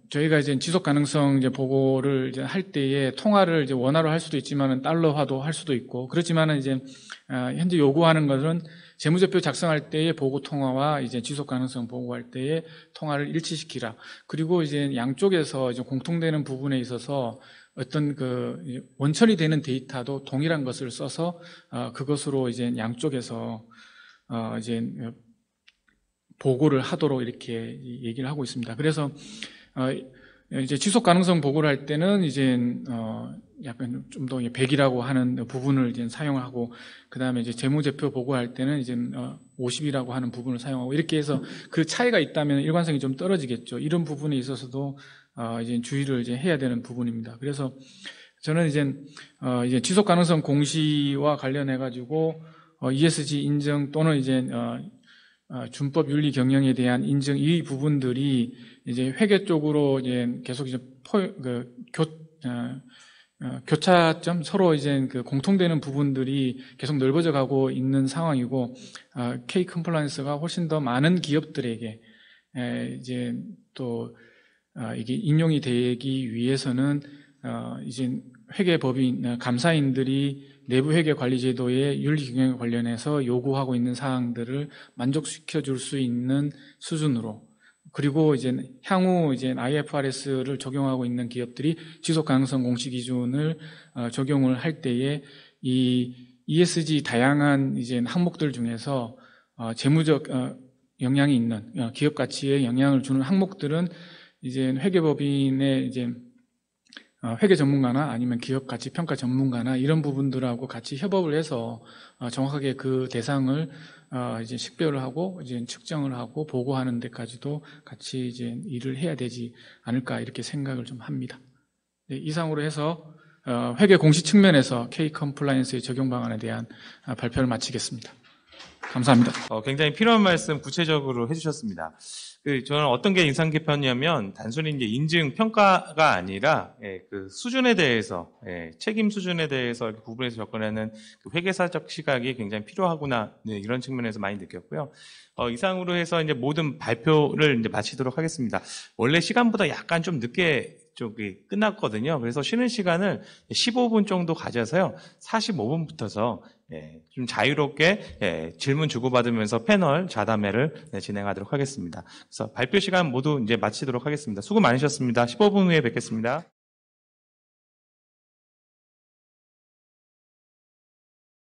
Speaker 7: 저희가 이제 지속 가능성 이제 보고를 이제 할 때에 통화를 이제 원화로 할 수도 있지만은 달러화도 할 수도 있고 그렇지만은 이제 현재 요구하는 것은 재무제표 작성할 때의 보고 통화와 이제 지속 가능성 보고할 때의 통화를 일치시키라. 그리고 이제 양쪽에서 이제 공통되는 부분에 있어서 어떤 그 원천이 되는 데이터도 동일한 것을 써서 그것으로 이제 양쪽에서 이제 보고를 하도록 이렇게 얘기를 하고 있습니다. 그래서 이제 지속 가능성 보고를 할 때는 이제 약간 좀 더 100이라고 하는 부분을 이제 사용하고 그다음에 이제 재무제표 보고할 때는 이제 50이라고 하는 부분을 사용하고 이렇게 해서 그 차이가 있다면 일관성이 좀 떨어지겠죠. 이런 부분에 있어서도 이제 주의를 이제 해야 되는 부분입니다. 그래서 저는 이제 지속 가능성 공시와 관련해 가지고 ESG 인증 또는 이제 준법 윤리 경영에 대한 인증 이 부분들이 이제 회계 쪽으로 이제 계속 이제 교차점 서로 이제 그 공통되는 부분들이 계속 넓어져 가고 있는 상황이고 K 컴플라이언스가 훨씬 더 많은 기업들에게 이제 또 이게 인용이 되기 위해서는 이제 회계법인 감사인들이 내부 회계 관리 제도의 윤리 경영에 관련해서 요구하고 있는 사항들을 만족시켜 줄 수 있는 수준으로, 그리고 이제 향후 이제 IFRS를 적용하고 있는 기업들이 지속 가능성 공시 기준을 적용을 할 때에 이 ESG 다양한 이제 항목들 중에서 재무적 영향이 있는 기업 가치에 영향을 주는 항목들은 이제 회계법인의 이제 회계 전문가나 아니면 기업 가치 평가 전문가나 이런 부분들하고 같이 협업을 해서 정확하게 그 대상을 이제 식별을 하고 이제 측정을 하고 보고하는 데까지도 같이 이제 일을 해야 되지 않을까 이렇게 생각을 좀 합니다. 네, 이상으로 해서 회계 공시 측면에서 K 컴플라이언스의 적용 방안에 대한 발표를 마치겠습니다. 감사합니다.
Speaker 1: 굉장히 필요한 말씀 구체적으로 해주셨습니다. 저는 어떤 게 인상 깊었냐면 단순히 이제 인증 평가가 아니라 그 수준에 대해서 책임 수준에 대해서 이렇게 구분해서 접근하는 그 회계사적 시각이 굉장히 필요하구나, 네, 이런 측면에서 많이 느꼈고요. 이상으로 해서 이제 모든 발표를 이제 마치도록 하겠습니다. 원래 시간보다 약간 좀 늦게 쪽이 끝났거든요. 그래서 쉬는 시간을 15분 정도 가져서요. 45분부터서 좀 자유롭게 질문 주고받으면서 패널 좌담회를 진행하도록 하겠습니다. 그래서 발표 시간 모두 이제 마치도록 하겠습니다. 수고 많으셨습니다. 15분 후에 뵙겠습니다.